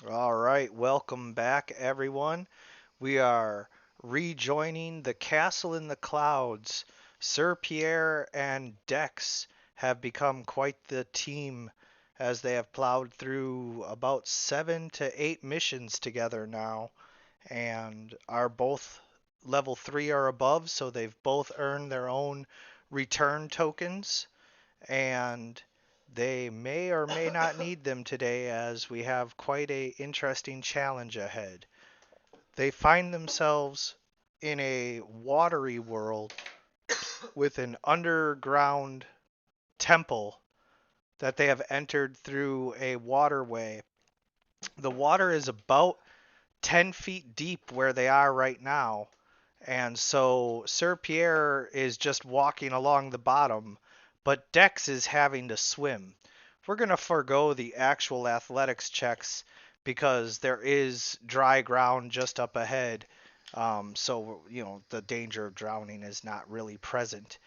All right, welcome back, everyone. We are rejoining the Castle in the Clouds. Sir Pierre and Dex have become quite the team as they have plowed through about 7 to 8 missions together now and are both level 3 or above, so they've both earned their own return tokens and they may or may not need them today as we have quite a interesting challenge ahead. They find themselves in a watery world with an underground temple that they have entered through a waterway. The water is about 10 feet deep where they are right now, and so Sir Pierre is just walking along the bottom, but Dex is having to swim. We're going to forego the actual athletics checks because there is dry ground just up ahead. So the danger of drowning is not really present.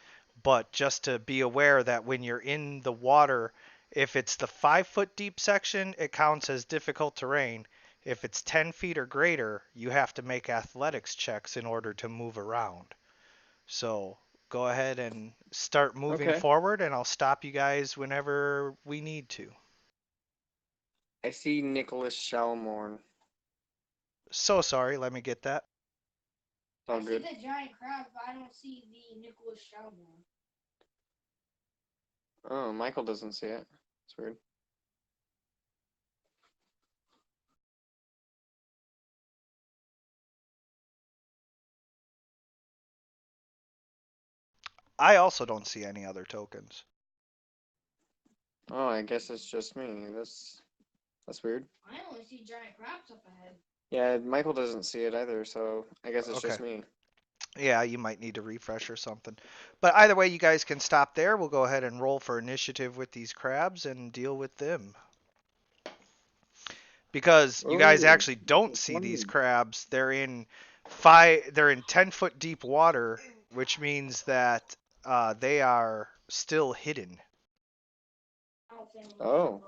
But just to be aware that when you're in the water, if it's the 5 foot deep section, it counts as difficult terrain. If it's 10 feet or greater, you have to make athletics checks in order to move around. So go ahead and start moving Okay. forward, and I'll stop you guys whenever we need to. I see Nicholas Shalmorn. So sorry, let me get that. All I good. See the giant crab, but I don't see the Nicholas Shalmorn. Oh, Michael doesn't see it. It's weird. I also don't see any other tokens. Oh, I guess it's just me. That's weird. I only see giant crabs up ahead. Yeah, Michael doesn't see it either, so I guess it's Okay. just me. Yeah, you might need to refresh or something. But either way, you guys can stop there. We'll go ahead and roll for initiative with these crabs and deal with them. Because you guys Oh, actually don't that's see these fun. crabs. They're in 10-foot deep water, which means that they are still hidden. Oh.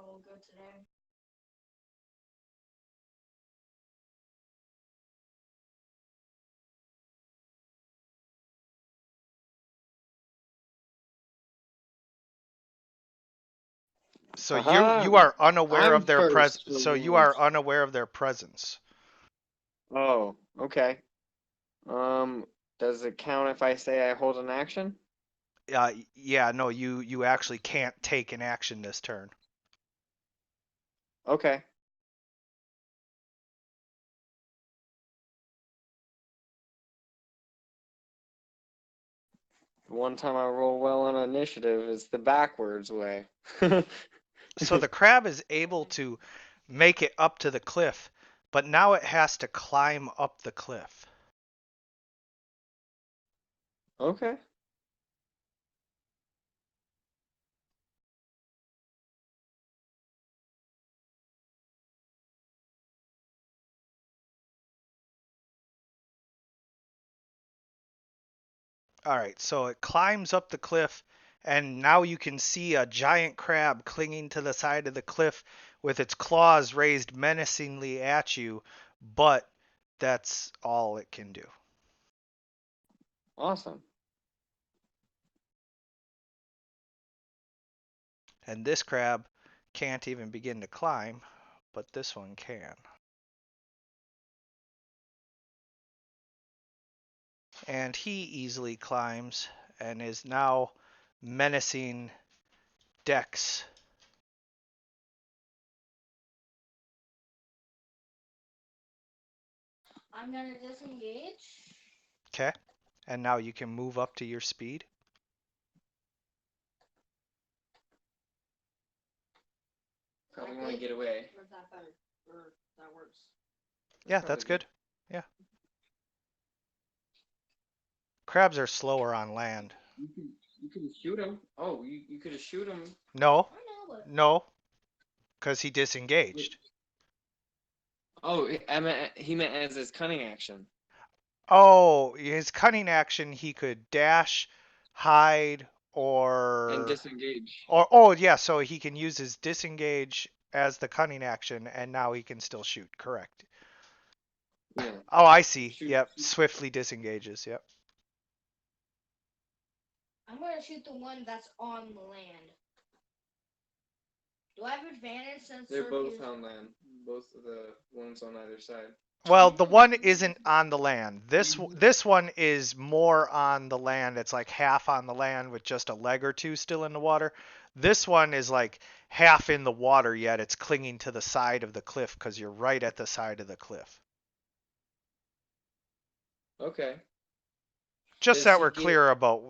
So you Aha! you are unaware I'm of their pres first for so you are once. unaware of their presence. Oh, okay. Um, does it count if I say I hold an action? Yeah, no, you actually can't take an action this turn. Okay. The one time I roll well on initiative is the backwards way. So the crab is able to make it up to the cliff, but now it has to climb up the cliff. Okay. All right, so it climbs up the cliff, and now you can see a giant crab clinging to the side of the cliff with its claws raised menacingly at you, but that's all it can do. Awesome. And this crab can't even begin to climb, but this one can. And he easily climbs and is now menacing Dex. I'm gonna disengage. Okay? And now you can move up to your speed. Probably want to get away. Or is that better? Or that works? That's Yeah, probably that's good. good. Yeah. Crabs are slower on land. You can shoot him. Oh, you could have shoot him. No, I know, but no, because he wait. disengaged. Oh, he meant as his cunning action. Oh, his cunning action, he could dash, hide, And or disengage. oh yeah, so he can use his disengage as the cunning action, and now he can still shoot. Correct. Yeah. Oh, I see. Shoot. Yep. Swiftly disengages. Yep. I'm gonna shoot the one that's on the land. Do I have advantage since They're both is... on land. Both of the ones on either side. Well, the one isn't on the land. This one is more on the land. It's like half on the land with just a leg or two still in the water. This one is like half in the water yet it's clinging to the side of the cliff because you're right at the side of the cliff. Okay. Just Does that he we're get? clear about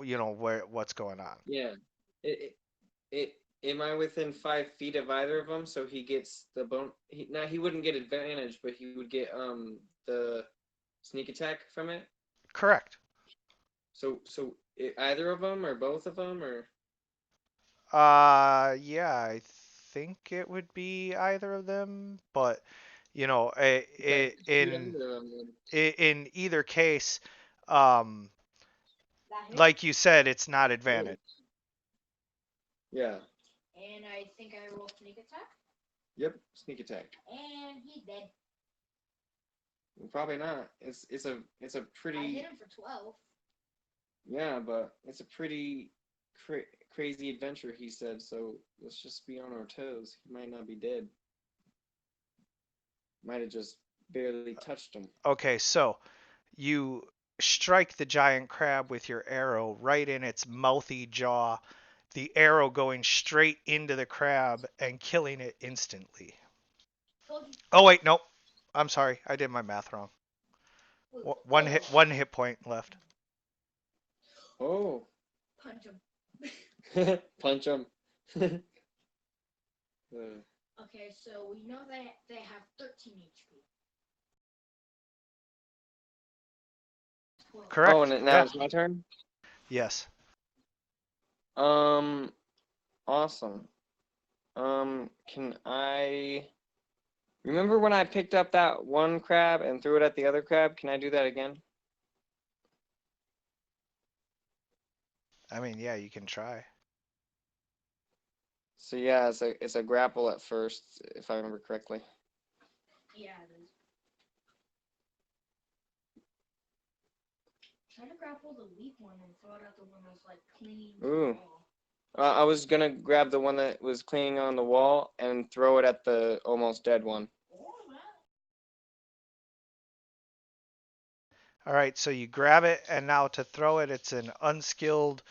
what's going on. Yeah. It. Am I within 5 feet of either of them? So he gets the bone. Now he wouldn't get advantage, but he would get the sneak attack from it. Correct. So either of them or both of them or. Yeah, I think it would be either of them, but you know, Okay. in in either case, um, like you said, it's not advantage. Yeah. And I think I roll sneak attack. Yep. Sneak attack. And he's dead. Probably not. It's a pretty. I hit him for 12. Yeah, but it's a pretty crazy adventure, he said. So let's just be on our toes. He might not be dead. Might have just barely touched him. Okay, so you strike the giant crab with your arrow right in its mouthy jaw, the arrow going straight into the crab and killing it instantly. Oh wait, nope. I'm sorry, I did my math wrong. One hit point left. Oh. Punch him. Punch him. Okay, so we know that they have 13 HP. Correct. Oh, and now it's my turn? Yes. Awesome. Can I remember when I picked up that one crab and threw it at the other crab? Can I do that again? I mean, yeah, you can try. So yeah, it's a grapple at first, if I remember correctly. Yeah, it is. Try to grapple the weak one and throw it at the one that's like clinging to the wall. I was gonna grab the one that was clinging on the wall and throw it at the almost dead one. All right, so you grab it, and now to throw it, it's an unskilled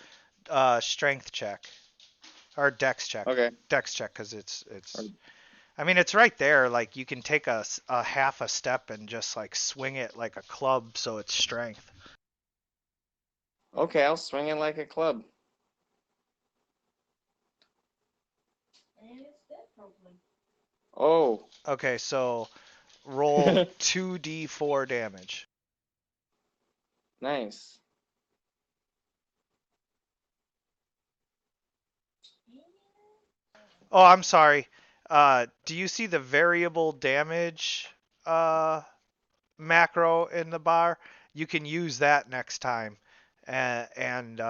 strength check or dex check. Okay. Dex check, because it's. I mean, it's right there. Like you can take a half a step and just like swing it like a club, so it's strength. Okay, I'll swing it like a club. And it's dead, probably. Oh. Okay, so roll 2d4 damage. Nice. Oh, I'm sorry. Do you see the variable damage macro in the bar? You can use that next time, and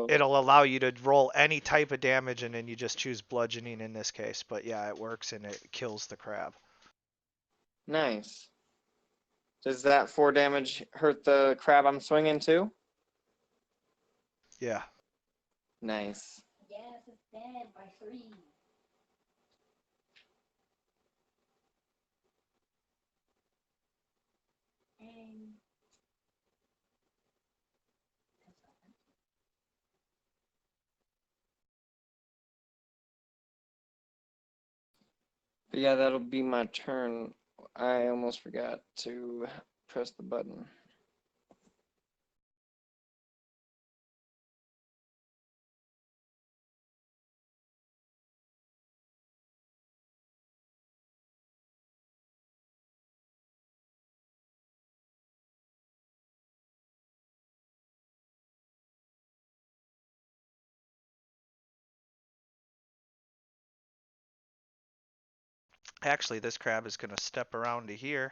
it'll allow you to roll any type of damage, and then you just choose bludgeoning in this case. But yeah, it works and it kills the crab. Nice. Does that 4 damage hurt the crab I'm swinging too? Yeah. Nice. Yes, it's dead by 3. But yeah, that'll be my turn. I almost forgot to press the button. Actually, this crab is going to step around to here.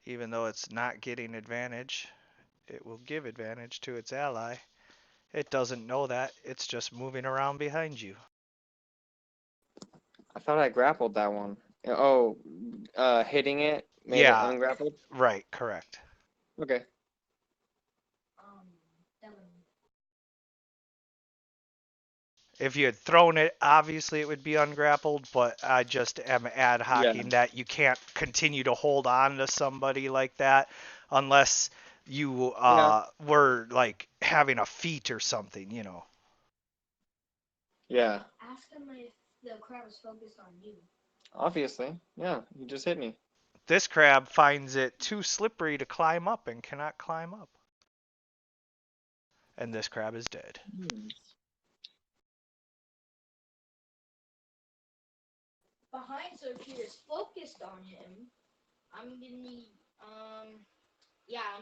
Even though it's not getting advantage, it will give advantage to its ally. It doesn't know that. It's just moving around behind you. I thought I grappled that one. Oh, hitting it made it Yeah, ungrappled? right, correct. Okay. Dylan. If you had thrown it, obviously it would be ungrappled, but I just am ad Yeah. hocing that you can't continue to hold on to somebody like that unless you Yeah. were like having a feat or something, you know. Yeah. Ask him if the crowd is focused on you. Obviously. Yeah. You just hit me. This crab finds it too slippery to climb up and cannot climb up. And this crab is dead. Behind Sir Peter is focused on him. I'm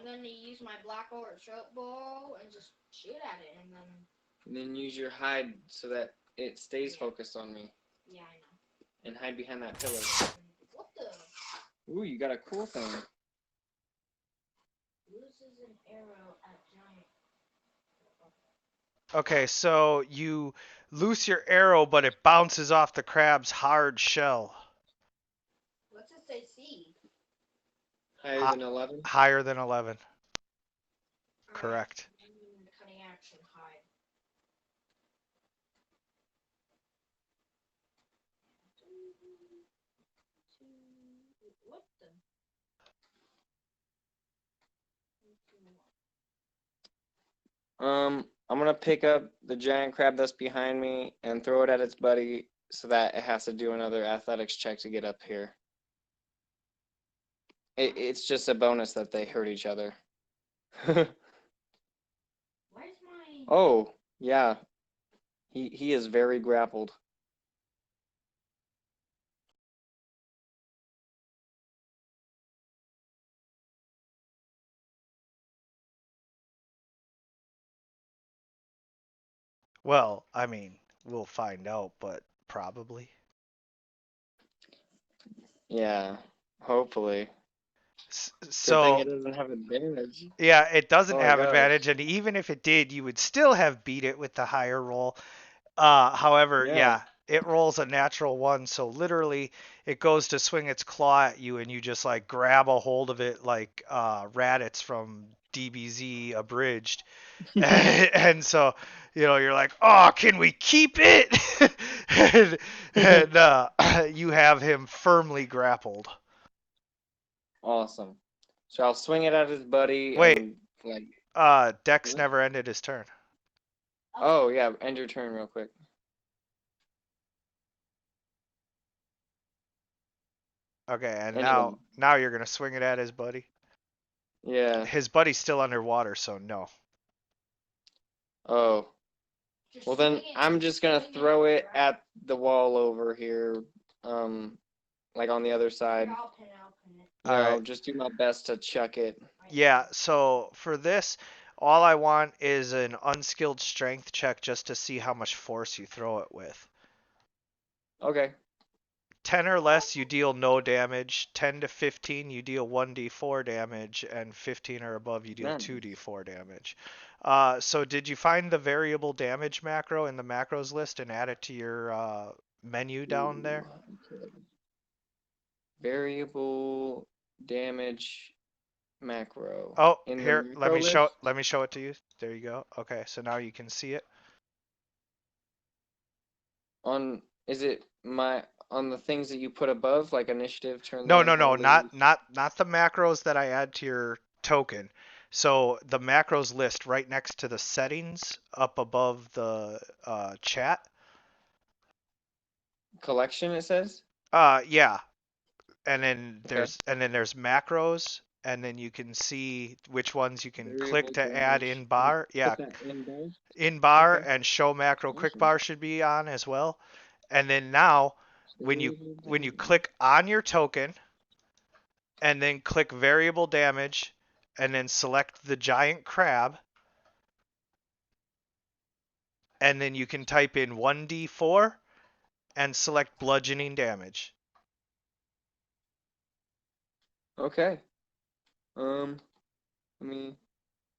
gonna use my black order short bow and just shoot at it, and then And then use your hide so that it stays Yeah. focused on me. yeah, I know. And hide behind that pillar. What the? Ooh, you got a cool thing. Loses an arrow at giant. Okay, so you loose your arrow, but it bounces off the crab's hard shell. What's its AC? Higher than 11? Higher than 11. Alright, Correct. Cunning action hide. What the? I'm gonna pick up the giant crab that's behind me and throw it at its buddy so that it has to do another athletics check to get up here. It's just a bonus that they hurt each other. Where's my? Oh, yeah. He is very grappled. Well, I mean, we'll find out, but probably. Yeah, hopefully. Good thing So, it doesn't have advantage. yeah, it doesn't Oh my have gosh. advantage, and even if it did, you would still have beat it with the higher roll. However, Yeah. yeah, it rolls a natural one, so literally it goes to swing its claw at you, and you just like grab a hold of it like Raditz from DBZ Abridged, and so you're like, oh, can we keep it? and you have him firmly grappled. Awesome. So I'll swing it at his buddy Wait, and like. Dex What? never ended his turn. Oh yeah, end your turn real quick. Okay, and Anyway. now you're gonna swing it at his buddy. Yeah. His buddy's still underwater, so no. Oh. Just Well then swing it- I'm just gonna swing throw it right. at the wall over here. Like on the other side. Here, I'll pin it. Alright. Just do my best to chuck it. Yeah, so for this, all I want is an unskilled strength check just to see how much force you throw it with. Okay. 10 or less, you deal no damage. 10 to 15, you deal 1d4 damage. And 15 or above, you deal Nice. 2d4 damage. So did you find the variable damage macro in the macros list and add it to your menu down there? Okay. Variable damage macro. Oh, In the here, macro list? let me show it to you. There you go. Okay, so now you can see it. Is it on the things that you put above, like initiative, turn No, lane, no, no, holy? not the macros that I add to your token. So the macros list right next to the settings up above the chat. Collection, it says? Yeah. And then Okay. there's macros, and then you can see which ones you can click Variable to add damage. in bar. Yeah, Put that in bar. in bar Okay. and show macro quick Awesome. bar should be on as well. And then now when you Variable click on your token and then click variable damage and then select the giant crab, and then you can type in 1d4 and select bludgeoning damage. Okay. Let me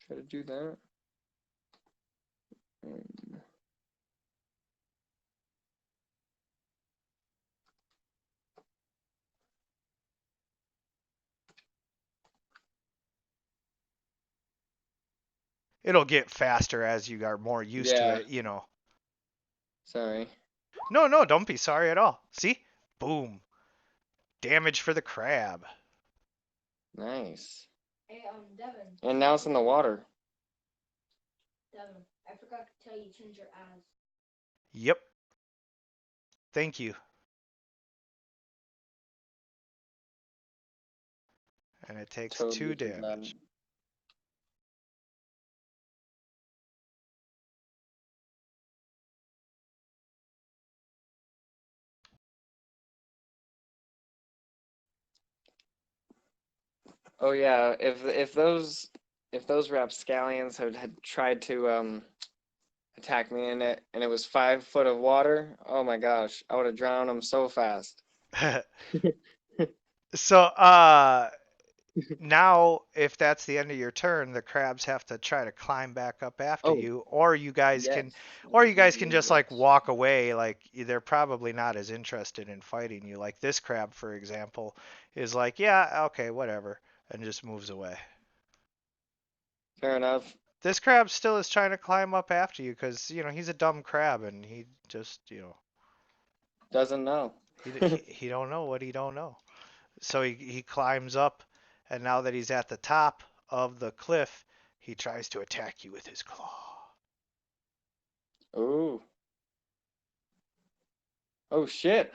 try to do that. it'll get faster as you are more used to Yeah. it, you know. Sorry. No, don't be sorry at all. See? Boom. Damage for the crab. Nice. Hey, Devin, And now it's in the water. Devin, I forgot to tell you, change your eyes. Yep. Thank you. And it takes Totally 2 forgot. damage. Oh yeah, if those rapscallions had tried to attack me in it and it was 5 foot of water, oh my gosh, I would have drowned them so fast. So, now if that's the end of your turn, the crabs have to try to climb back up after Oh, you, or you guys yes. can just like walk away. Like they're probably not as interested in fighting you. Like this crab, for example, is like, yeah, okay, whatever, and just moves away. Fair enough. This crab still is trying to climb up after you because he's a dumb crab and he just Doesn't know. he don't know what he don't know. So he climbs up, and now that he's at the top of the cliff, he tries to attack you with his claw. Ooh. Oh shit.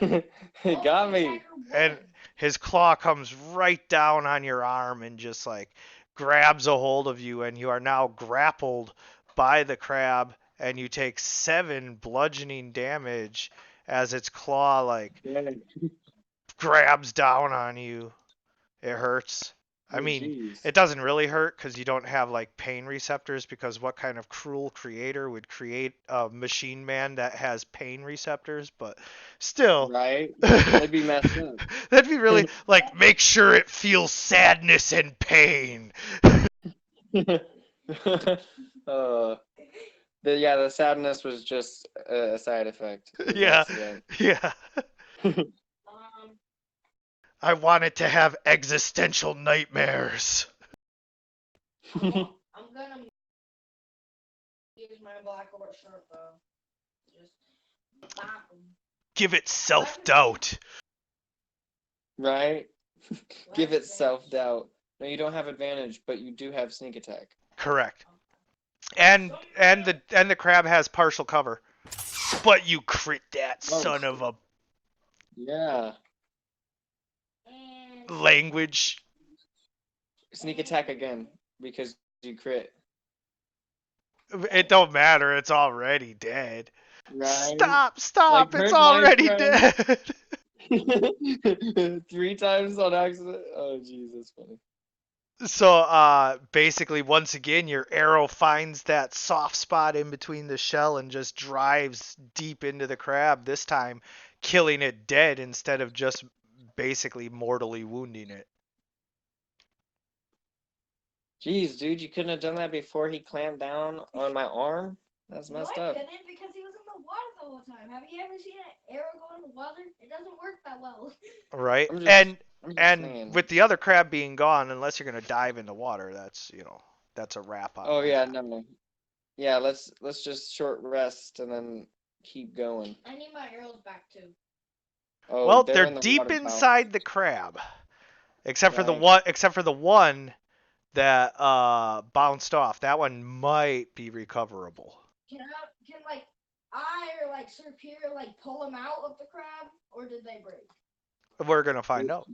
Wait, He got me. attacker And won. his claw comes right down on your arm and just like grabs a hold of you, and you are now grappled by the crab, and you take 7 bludgeoning damage as its claw like Yeah. grabs down on you. It hurts. I Oh mean, jeez. it doesn't really hurt because you don't have like pain receptors, because what kind of cruel creator would create a machine man that has pain receptors? But still, Right? That'd be messed up. that'd be really like, make sure it feels sadness and pain. uh, the sadness was just a side effect. It was an Yeah, accident. yeah. Um, I want it to have existential nightmares. I'm gonna use my black or short bow. Just bop 'em. Give it self-doubt. Right? Give it Last thing. self-doubt. No, you don't have advantage, but you do have sneak attack. Correct. And the crab has partial cover. But you crit that Oh, son of a yeah. And language. Sneak attack again because you crit. It don't matter. It's already dead. Right? Stop! Like, It's hurt my already friend. dead. 3 times on accident. Oh, jeez, that's funny. So, basically, once again, your arrow finds that soft spot in between the shell and just drives deep into the crab, this time killing it dead instead of just basically mortally wounding it. Jeez, dude, you couldn't have done that before he clamped down on my arm? That's no, messed I up. couldn't because he was in the water the whole time. Have you ever seen an arrow go in the water? It doesn't work that well. Right? I'm just And saying. with the other crab being gone, unless you're gonna dive in the water, that's a wrap on Oh that. yeah, no. Yeah, let's just short rest and then keep going. I need my arrows back too. Oh, Well, they're they're in the deep water tower. inside the crab, except for the Right. one that bounced off. That one might be recoverable. Can I or like Sir Pierre like pull them out of the crab, or did they break? We're gonna find out.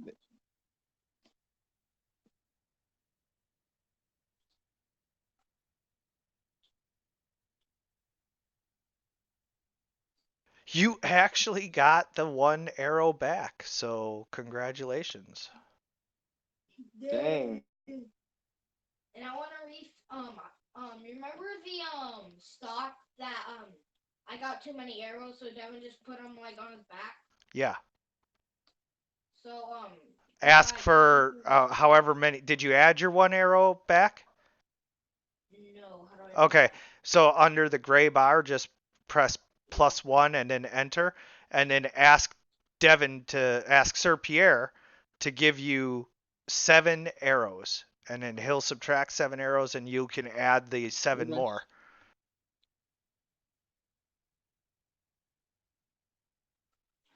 You actually got the one arrow back, so congratulations. Dang. And I want to remember the stock that I got too many arrows, so Devin just put them like on his back. Yeah. So Ask for however many. Did you add your one arrow back? No. How do I? Okay. So under the gray bar, just press +1 and then enter, and then ask Sir Pierre to give you 7 arrows, and then he'll subtract 7 arrows, and you can add the 7 Okay. more.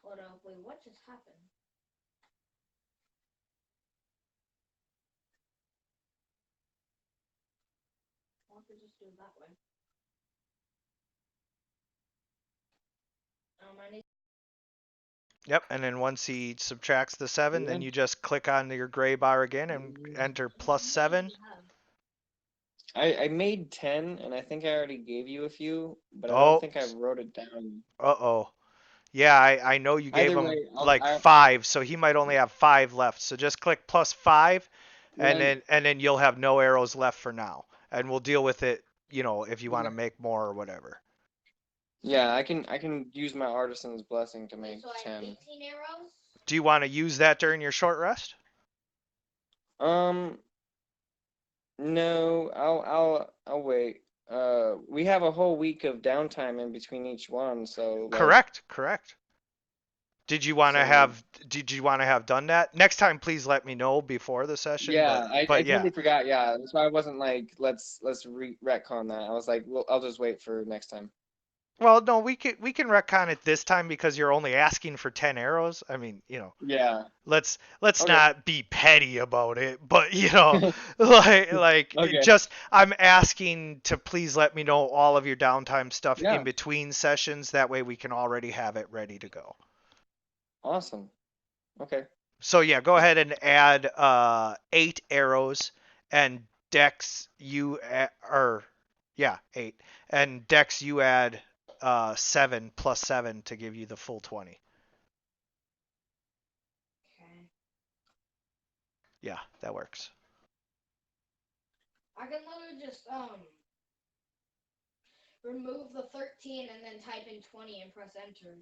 Hold up, wait, what just happened? Why don't we just do it that way? I need. Yep, and then once he subtracts the 7, then Yeah. you just click on your gray bar again and enter plus 7. I made 10, and I think I already gave you a few, but I don't Oh, think I wrote it down. uh-oh. Yeah, I know you gave Either him way, like 5, so he might only have 5 left. So just click plus 5, and Right. then you'll have no arrows left for now. And we'll deal with it, if you want to Okay. make more or whatever. Yeah, I can use my artisan's blessing to Okay, make so I have 10. 18 arrows. Do you want to use that during your short rest? No, I'll wait. We have a whole week of downtime in between each one, so like, Correct. Did you want to so have done that? Next time please let me know before the session, yeah, I but yeah. totally forgot. Yeah, that's why I wasn't like, let's retcon that. I was like, well, I'll just wait for next time. Well, no, we can retcon it this time because you're only asking for 10 arrows. I mean, Yeah. let's Okay. not be petty about it, but like Okay. just I'm asking to please let me know all of your downtime stuff in Yeah. between sessions. That way we can already have it ready to go. Awesome. Okay. So yeah, go ahead and add 8 arrows, and Dex or yeah, 8, and Dex you add 7 plus 7 to give you the full 20. Okay. Yeah, that works. I can literally just remove the 13 and then type in 20 and press enter.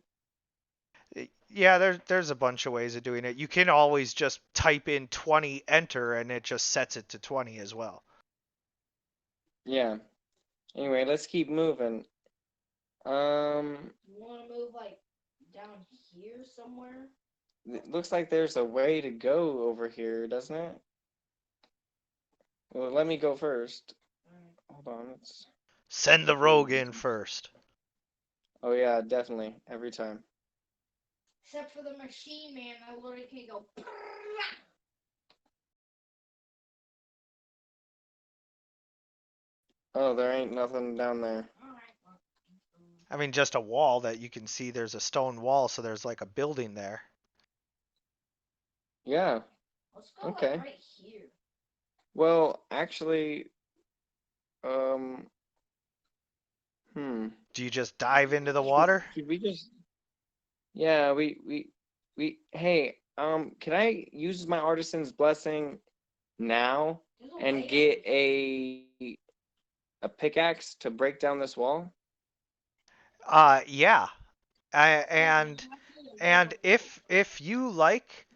Yeah, there's a bunch of ways of doing it. You can always just type in 20, enter, and it just sets it to 20 as well. Yeah. Anyway, let's keep moving. You want to move like down here somewhere? It looks like there's a way to go over here, doesn't it? Well, let me go first. Alright. Hold on. It's... Send the rogue in first. Oh yeah, definitely. Every time. Except for the machine man, I literally can go. Oh, there ain't nothing down there. Alright, well, I mean, just a wall that you can see. There's a stone wall, so there's like a building there. Yeah. let's go Okay. like right here. Well, actually, um, hmm. Do you just dive into the water? Should we just? Yeah, Hey, can I use my artisan's blessing now There's a and way get over here. a pickaxe to break down this wall? Yeah. And if you like,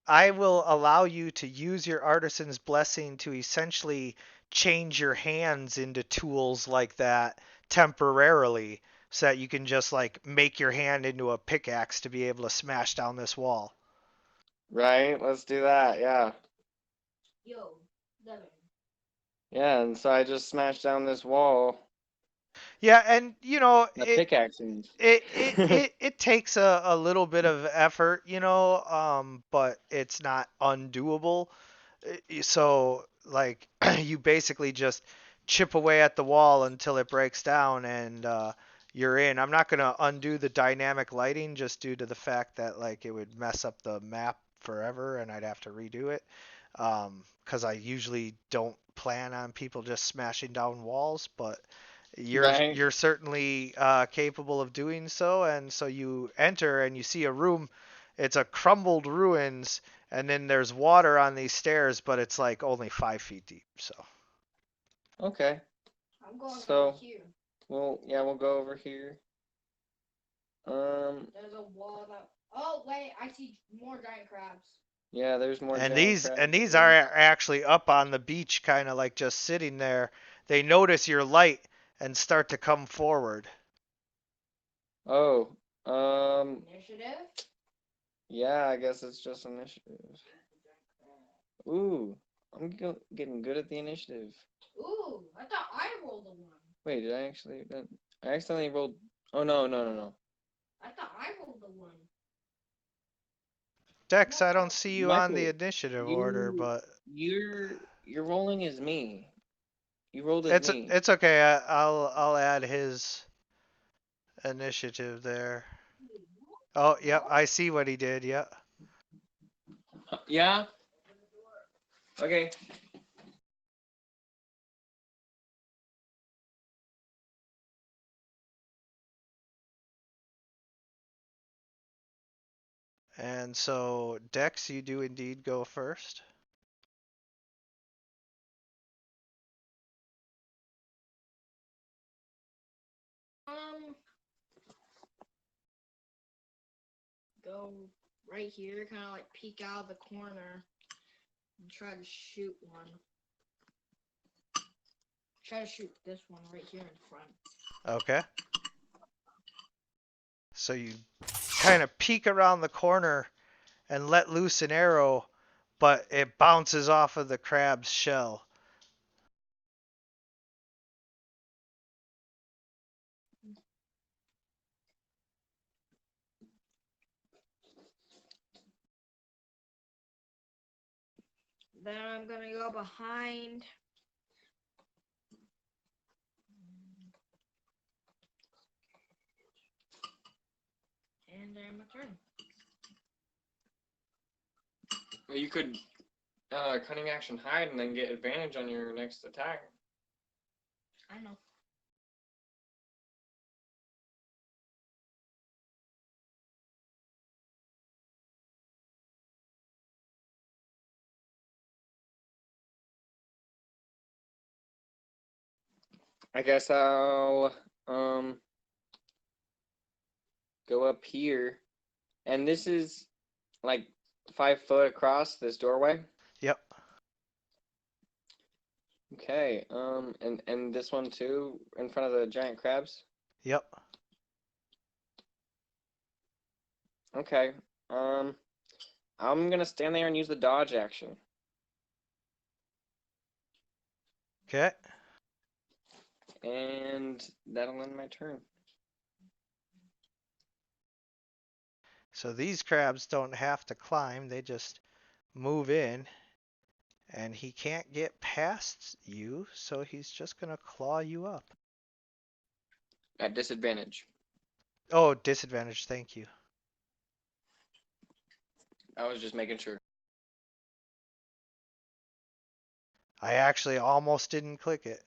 I will allow you to use your artisan's blessing to essentially change your hands into tools like that temporarily, so that you can just like make your hand into a pickaxe to be able to smash down this wall. Right, let's do that. Yeah. Yo, Devin. Yeah, and so I just smashed down this wall. Yeah, and The pickaxe means. it takes a little bit of effort, but it's not undoable. So like you basically just chip away at the wall until it breaks down, and you're in. I'm not gonna undo the dynamic lighting just due to the fact that like it would mess up the map forever and I'd have to redo it. Because I usually don't plan on people just smashing down walls, but you're Right. you're certainly capable of doing so. And so you enter and you see a room. It's a crumbled ruins, and then there's water on these stairs, but it's like only 5 feet deep. So Okay. I'm going So, over here. we'll go over here. There's a wall that. Oh wait, I see more giant crabs. Yeah, there's more and giant these crabs and these over are there. actually up on the beach, kind of like just sitting there. They notice your light and start to come forward. Oh, Initiative. yeah, I guess it's just initiative. Ooh. getting good at the initiative. Ooh, I thought I rolled a 1. Wait, did I actually? I accidentally rolled. Oh no, no, no, no. I thought I rolled a 1. Dex, I don't see you on the Michael, initiative order, but you're rolling as me. You rolled as it's me. it's okay. I'll add his initiative there. Oh, yep, I see what he did. Yep. Yeah. Okay. And so, Dex, you do indeed go first. Go right here, kind of like peek out of the corner and try to shoot one. Try to shoot this one right here in front. Okay. So you kind of peek around the corner and let loose an arrow, but it bounces off of the crab's shell. Then I'm gonna go behind. And then my turn. Well, you could cunning action hide and then get advantage on your next attack. I know. I guess I'll go up here, and this is like 5 foot across this doorway. Yep. Okay. And this one too, in front of the giant crabs. Yep. Okay. I'm gonna stand there and use the dodge action. Okay. And that'll end my turn. So these crabs don't have to climb, they just move in. And he can't get past you, so he's just gonna claw you up. At disadvantage. Oh, disadvantage, thank you. I was just making sure. I actually almost didn't click it.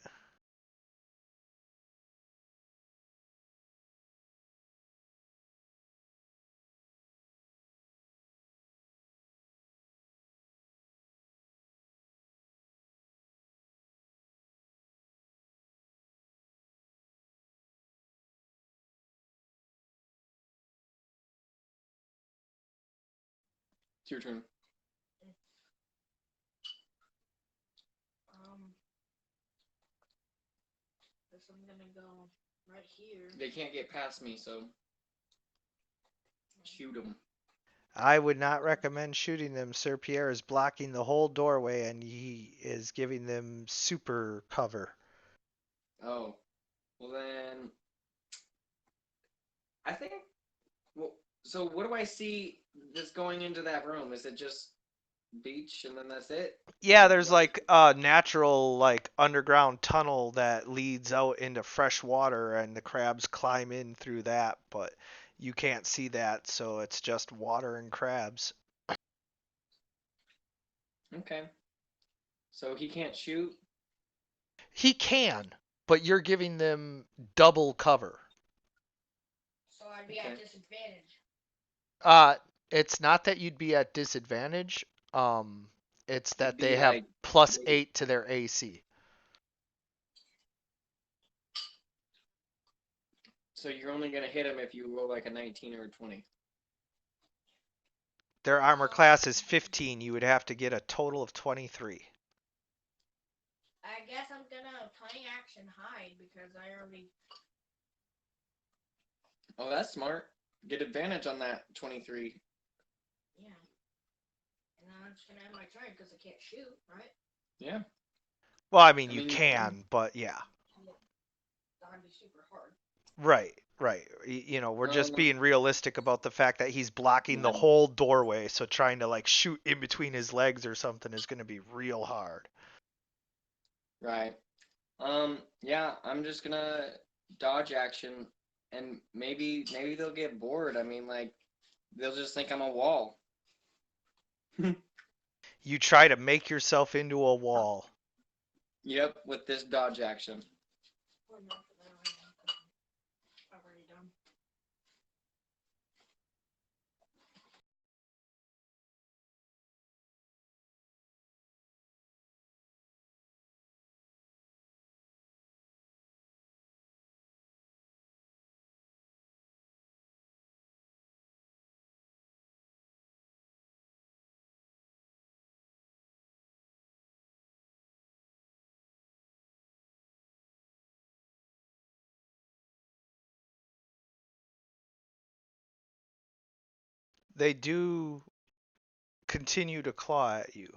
It's your turn. Guess I'm gonna go right here. They can't get past me, so shoot them. I would not recommend shooting them. Sir Pierre is blocking the whole doorway and he is giving them super cover. Oh, well then, I think. Well, so what do I see that's going into that room? Is it just beach and then that's it? Yeah, there's like a natural like underground tunnel that leads out into fresh water and the crabs climb in through that, but you can't see that, so it's just water and crabs. Okay. So he can't shoot. He can, but you're giving them double cover. So I'd be at disadvantage. It's not that you'd be at disadvantage. It's that It'd they be have like +8 to their AC. So you're only gonna hit him if you roll like a 19 or a 20. Their armor class is 15. You would have to get a total of 23. I guess I'm gonna cunning action hide because I already. Oh, that's smart. Get advantage on that 23. Yeah. And then I'm just gonna end my turn because I can't shoot, right? Yeah. Well, I mean, I you mean, can, but yeah. That'd be super hard. Right, right. You know, we're just being realistic about the fact that he's blocking the Right. whole doorway, so trying to like shoot in between his legs or something is going to be real hard. Right. Yeah, I'm just gonna dodge action, and maybe they'll get bored. I mean, like, they'll just think I'm a wall. You try to make yourself into a wall. Yep, with this dodge action. Or not for that right now, 'cause I've already done. They do continue to claw at you.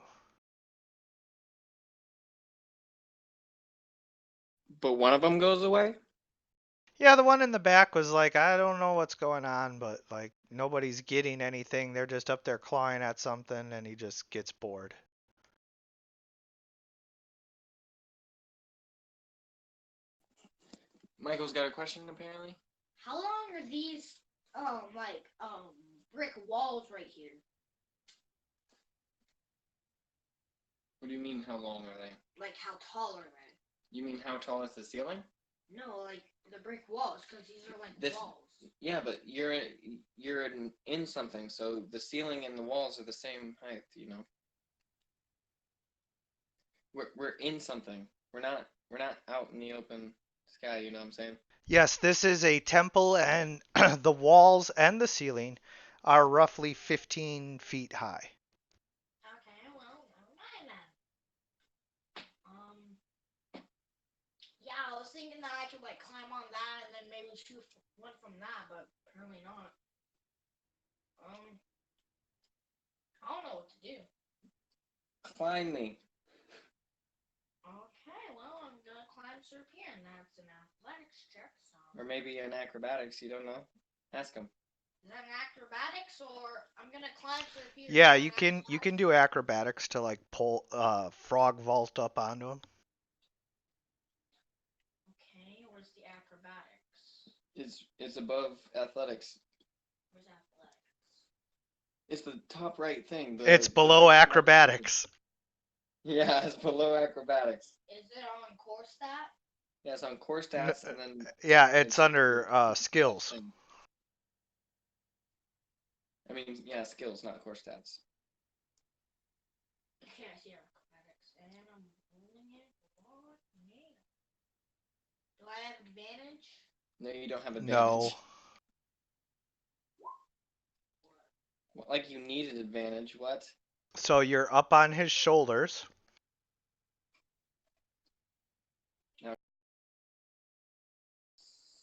But one of them goes away? Yeah, the one in the back was like, I don't know what's going on, but like nobody's getting anything. They're just up there clawing at something, and he just gets bored. Michael's got a question, apparently. How long are these brick walls right here? What do you mean, how long are they? Like how tall are they? You mean how tall is the ceiling? No, like the brick walls, because these are like This- walls. Yeah, but you're in something, so the ceiling and the walls are the same height, you know. We're in something. We're not out in the open sky, you know what I'm saying? Yes, this is a temple, and the walls and the ceiling are roughly 15 feet high. Okay, well, never mind then. Yeah, I was thinking that I could like climb on that and then maybe shoot one from that, but apparently not. I don't know what to do. Climb me. Okay, well, I'm gonna climb Sir Pierre, and that's an athletics check, so. Or maybe in acrobatics, you don't know. Ask him. Is that an acrobatics, or I'm gonna climb Sir Pierre? Yeah, you can do acrobatics to like pull frog vault up onto him. Okay, where's the acrobatics? It's above athletics. Where's athletics? It's the top right thing. It's below acrobatics. Yeah, it's below acrobatics. Is it on core stat? Yeah, it's on core stats, and then Yeah, it's under skills. I mean, yeah, skills, not core stats. Okay, I see acrobatics, and I'm rolling it. What? Yeah. Do I have advantage? No, you don't have advantage. No. Like you needed advantage. What? So you're up on his shoulders.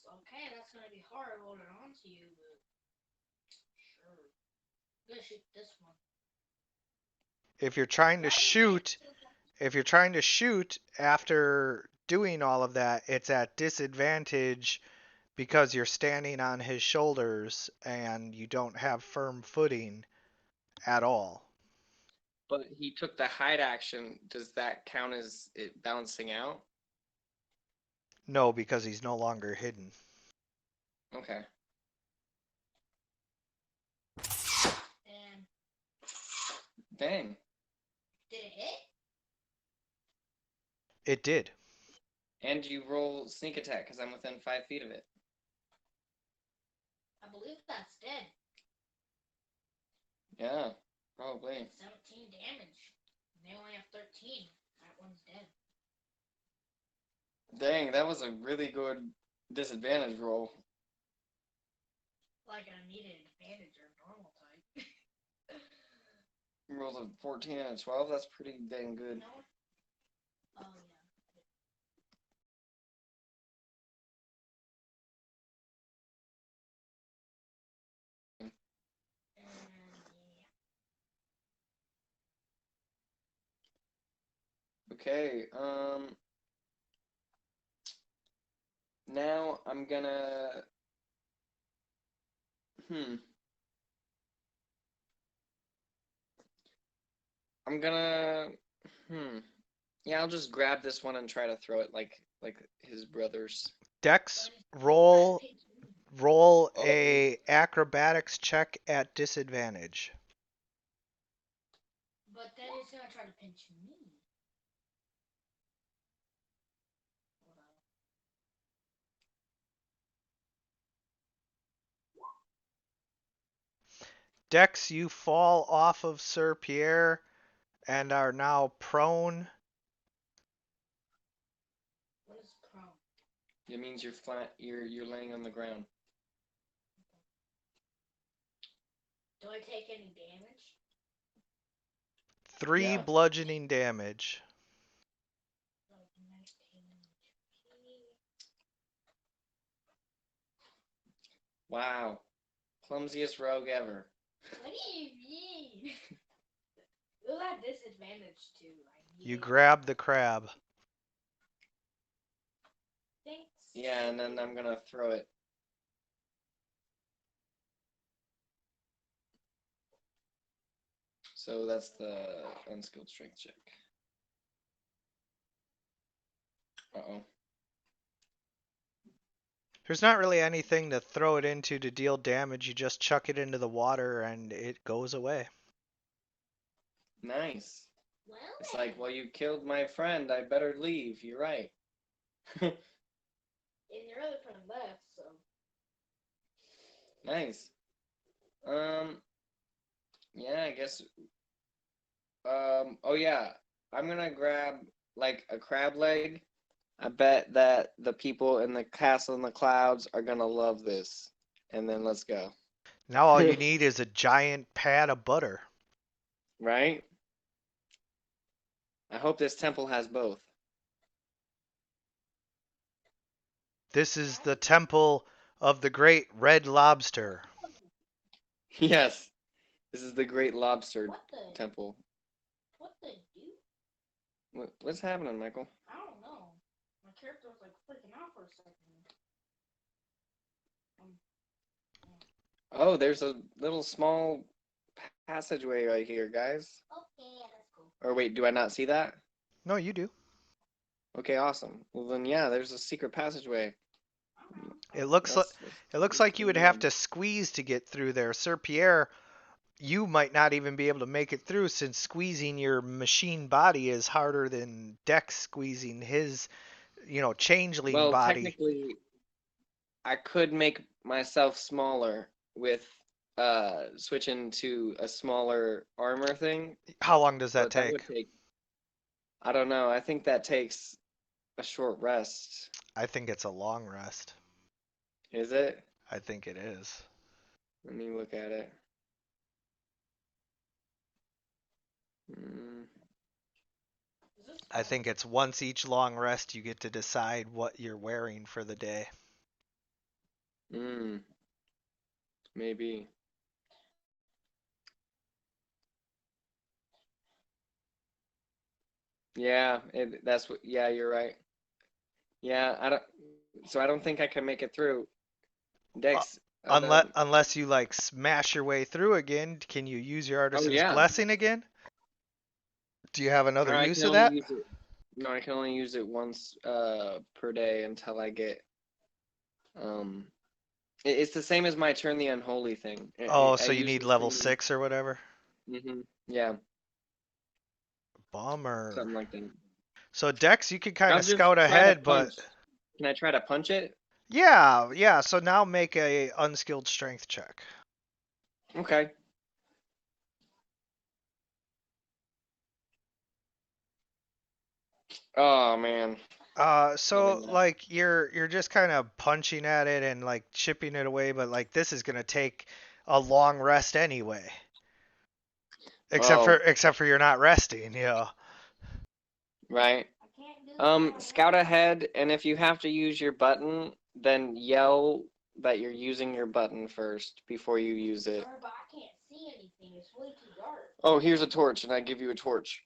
Okay, that's gonna be hard holding on to you, but sure. I'm gonna shoot this one. If you're trying to shoot, after doing all of that, it's at disadvantage because you're standing on his shoulders and you don't have firm footing at all. But he took the hide action. Does that count as it balancing out? No, because he's no longer hidden. Okay. And Dang. did it hit? It did. And you roll sneak attack because I'm within 5 feet of it. I believe that's dead. Yeah, probably. 17 damage. And they only have 13. That one's dead. Dang, that was a really good disadvantage roll. Like I needed advantage or normal type. You rolled a 14 and a 12. That's pretty dang good. No? Oh yeah. And yeah. Okay. Now I'm gonna. Hmm. I'm gonna. Hmm. Yeah, I'll just grab this one and try to throw it like his brothers. Dex, But it's still trying to roll pinch me. roll Oh, a acrobatics check at disadvantage. But then it's gonna try to pinch me. Hold on. Dex, you fall off of Sir Pierre and are now prone. What is prone? it means you're flat. You're laying on the ground. Do I take any damage? 3 Yeah. bludgeoning damage. Like 19 HP. Wow. Clumsiest rogue ever. What do you mean? We'll have disadvantage too. You grab the crab. Thanks. Yeah, and then I'm gonna throw it. So that's the unskilled strength check. Uh-oh. There's not really anything to throw it into to deal damage. You just chuck it into the water and it goes away. Nice. Well, It's like, well, you killed my friend. I better leave. You're right. and your other friend left, so. Nice. Yeah, I guess. Oh yeah. I'm gonna grab like a crab leg. I bet that the people in the castle in the clouds are gonna love this. And then let's go. Now all you need is a giant pad of butter. Right? I hope this temple has both. This is the temple of the great red lobster. Yes. This is the Great Lobster What the? Temple. What the dude? What's happening, Michael? I don't know. My character was like freaking out for a second. Oh, there's a little small passageway right here, guys. Okay, yeah, that's cool. Or wait, do I not see that? No, you do. Okay, awesome. Well then, yeah, there's a secret passageway. It looks like Let's you would go have in. to squeeze to get through there. Sir Pierre, you might not even be able to make it through since squeezing your machine body is harder than Dex squeezing his, changeling Well, body. technically, I could make myself smaller with switching to a smaller armor thing, How long does that but that take? would take. I don't know. I think that takes a short rest. I think it's a long rest. Is it? I think it is. Let me look at it. Mm, Is this I think it's once each long rest you get to decide what you're wearing for the day. mm, maybe. Yeah, that's what. Yeah, you're right. Yeah, I don't. So I don't think I can make it through. Dex. Unless you like smash your way through again, can you use your Oh artisan's yeah. blessing again? Do you have another Or I use can of only that? use it. No, I can only use it once per day until I get um. It's the same as my turn the unholy thing. Oh, I so you use need the level same. 6 or whatever? Yeah, Bummer. something like that. So Dex, you could kind I'll of just scout try to ahead, punch. but Can I try to punch it? yeah. So now make a unskilled strength check. Okay. Oh man. So like you're just kind of punching at it and like chipping it away, but like this is gonna take a long rest anyway. Oh, Except for you're not resting, yeah. right. I can't do that. Scout ahead, and if you have to use your button, then yell that you're using your button first before you use it. But I can't see anything. It's way too dark. Oh, here's a torch, and I give you a torch.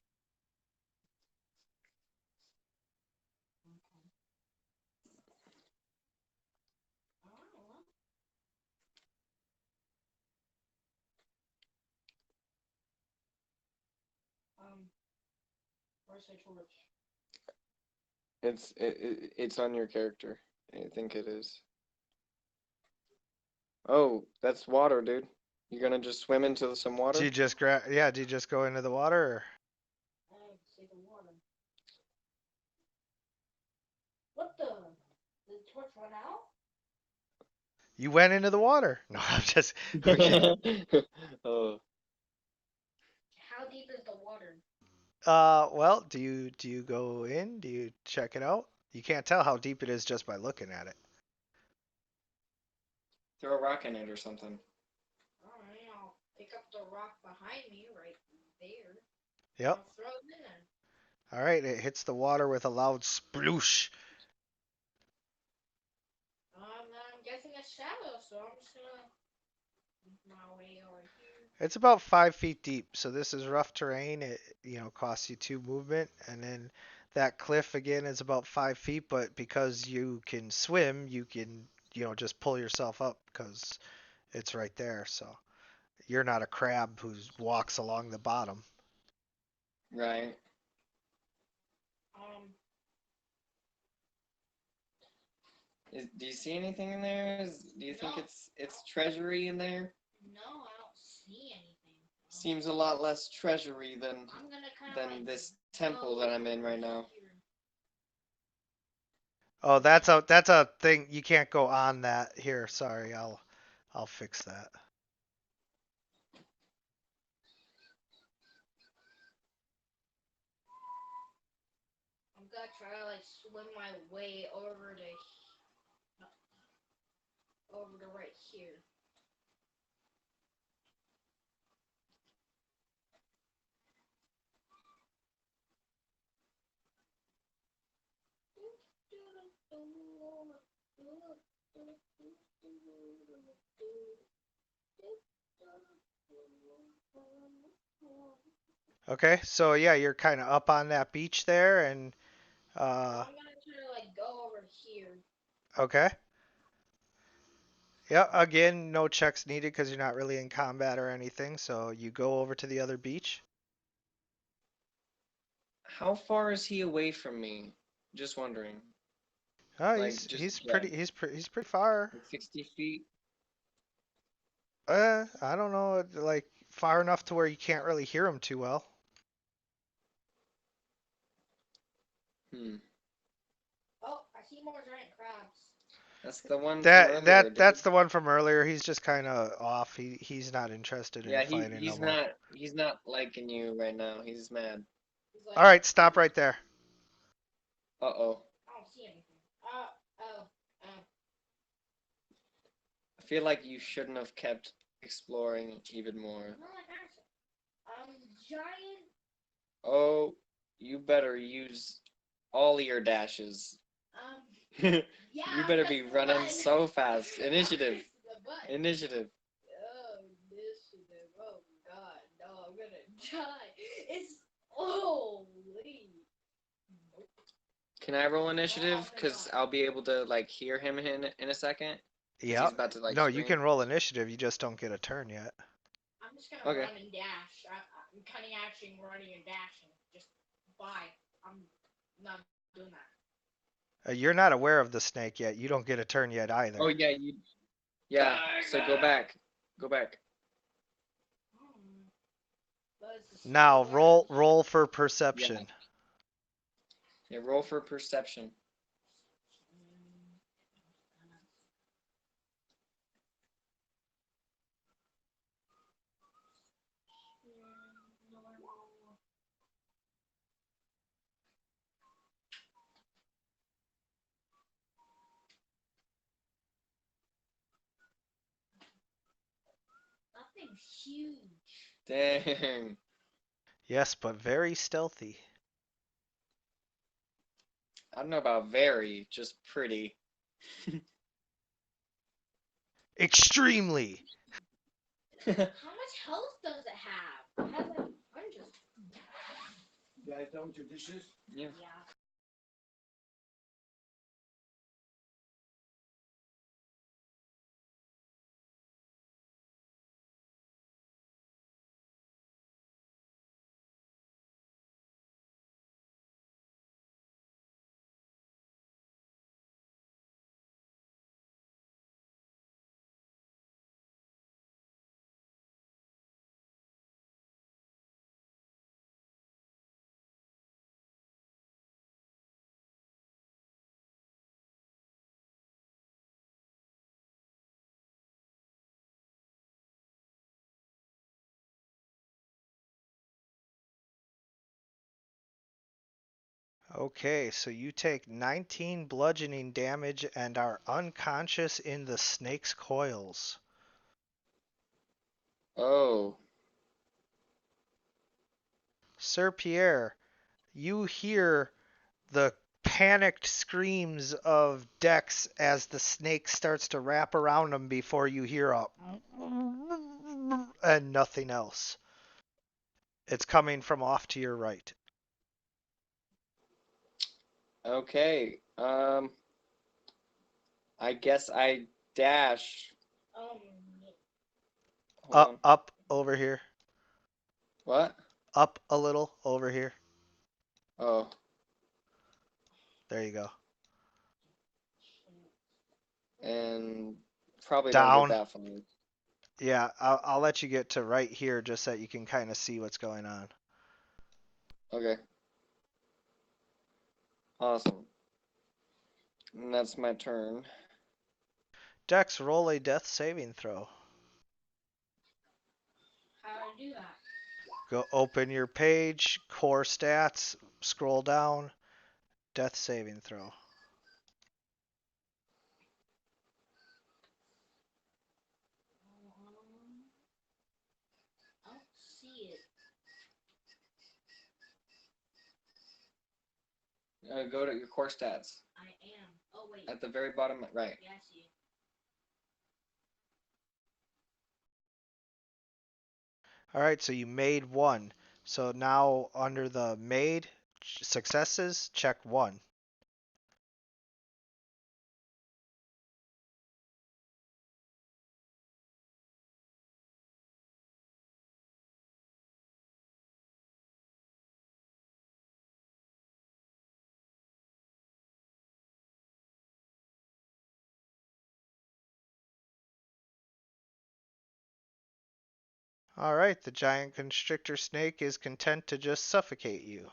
It's on your character. I think it is. Oh, that's water, dude. You're gonna just swim into some Do water? you just grab? Yeah. Do you just go into the water? Or? What the torch run out? You went into the water. No, I'm kidding. Oh, How deep is the water? Well, do you go in? Do you check it out? You can't tell how deep it is just by looking at it. throw a rock in it or something. Alright, I'll pick up the rock behind me right there. Yep. I'll throw it in. All right. It hits the water with a loud sploosh. I'm guessing it's shallow, so I'm just gonna make my way over here. It's about 5 feet deep, so this is rough terrain. It costs you 2 movement, and then that cliff again is about 5 feet. But because you can swim, you can just pull yourself up because it's right there. So you're not a crab who walks along the bottom. Right. Um, Do you see anything in there? Do you think No. it's treasury in there? no, I don't see anything. Seems a lot less treasury than I'm gonna kind of like this temple that I'm in right now. here. Oh, that's a thing. You can't go on that. Here, sorry. I'll fix that. I'm gonna try to like swim my way over to right here. Okay, so yeah, you're kind of up on that beach there, and I'm gonna try to like go over here. okay. Yeah, again, no checks needed because you're not really in combat or anything. So you go over to the other beach. How far is he away from me? Just wondering. Oh, Like, he's yeah, he's pretty far. like 60 feet? I don't know, like far enough to where you can't really hear him too well. Hmm. Oh, I see more giant crabs. That's the one from That earlier, that dude. that's the one from earlier. He's just kind of off. He's not interested in Yeah, fighting no more. he's not liking you right now. He's mad. He's like, All right, stop right there. Uh-oh. I don't see anything. Oh. I feel like you shouldn't have kept exploring even more. No, like actually, giant. Oh, you better use all your dashes. Yeah. You better be running so fast. Initiative. The button. Initiative. Oh, initiative. Oh God, no, I'm gonna die. It's holy. Nope. Can I roll initiative? Because I'll be able to, like, hear him in a second. Because Yeah. he's about to, like, No, you scream. can roll initiative. You just don't get a turn yet. I'm just gonna Okay. run and dash. I'm cutting action, running and dashing. Just bye. I'm not doing that. You're not aware of the snake yet. You don't get a turn yet either. Oh, yeah, yeah, so go back. Go back. But it's a Now snake. roll for perception. Yeah, roll for perception. Nothing huge. Dang. Yes, but very stealthy. I don't know about very, just pretty. Extremely. How much health does it have? It has like hundreds. Guys done with your dishes? Yeah. Yeah. Okay, so you take 19 bludgeoning damage and are unconscious in the snake's coils. Oh. Sir Pierre, you hear the panicked screams of Dex as the snake starts to wrap around him before you hear a and nothing else. It's coming from off to your right. Okay. I guess I dash. Um, Hold on. Up over here. What? Up a little over here. Oh. There you go. And probably don't get Down. that far. Yeah, I'll let you get to right here just so that you can kind of see what's going on. Okay. Awesome. And that's my turn. Dex, roll a death saving throw. how do I do that? Go open your page, core stats, scroll down, death saving throw. I don't see it. Go to your core stats I am. Oh wait. at the very bottom right. Yeah, I see it. All right, so you made one. So now under the made successes, check one. All right, the giant constrictor snake is content to just suffocate you.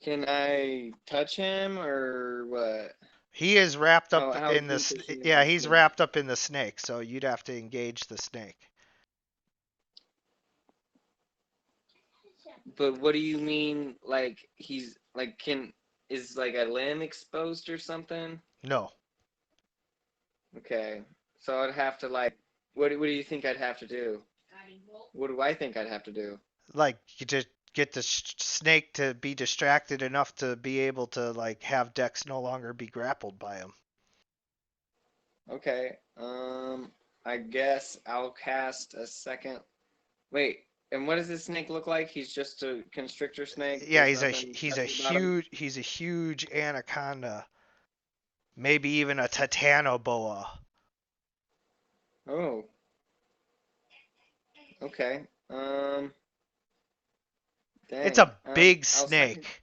Can I touch him or what? He is wrapped up How in deep the is he in yeah, the he's snake? wrapped up in the snake, so you'd have to engage the snake. But what do you mean? Like he's like is like a limb exposed or something? No. Okay, so I'd have to like, what do you think I'd have to do? Guiding bolt. What do I think I'd have to do? Like you just get the snake to be distracted enough to be able to like have Dex no longer be grappled by him. Okay, I guess I'll cast a second. Wait, and what does this snake look like? He's just a constrictor snake. Yeah, There's nothing special about him. he's a huge anaconda. Maybe even a titanoboa. Oh, okay. It's Dang. a big I'll second. snake.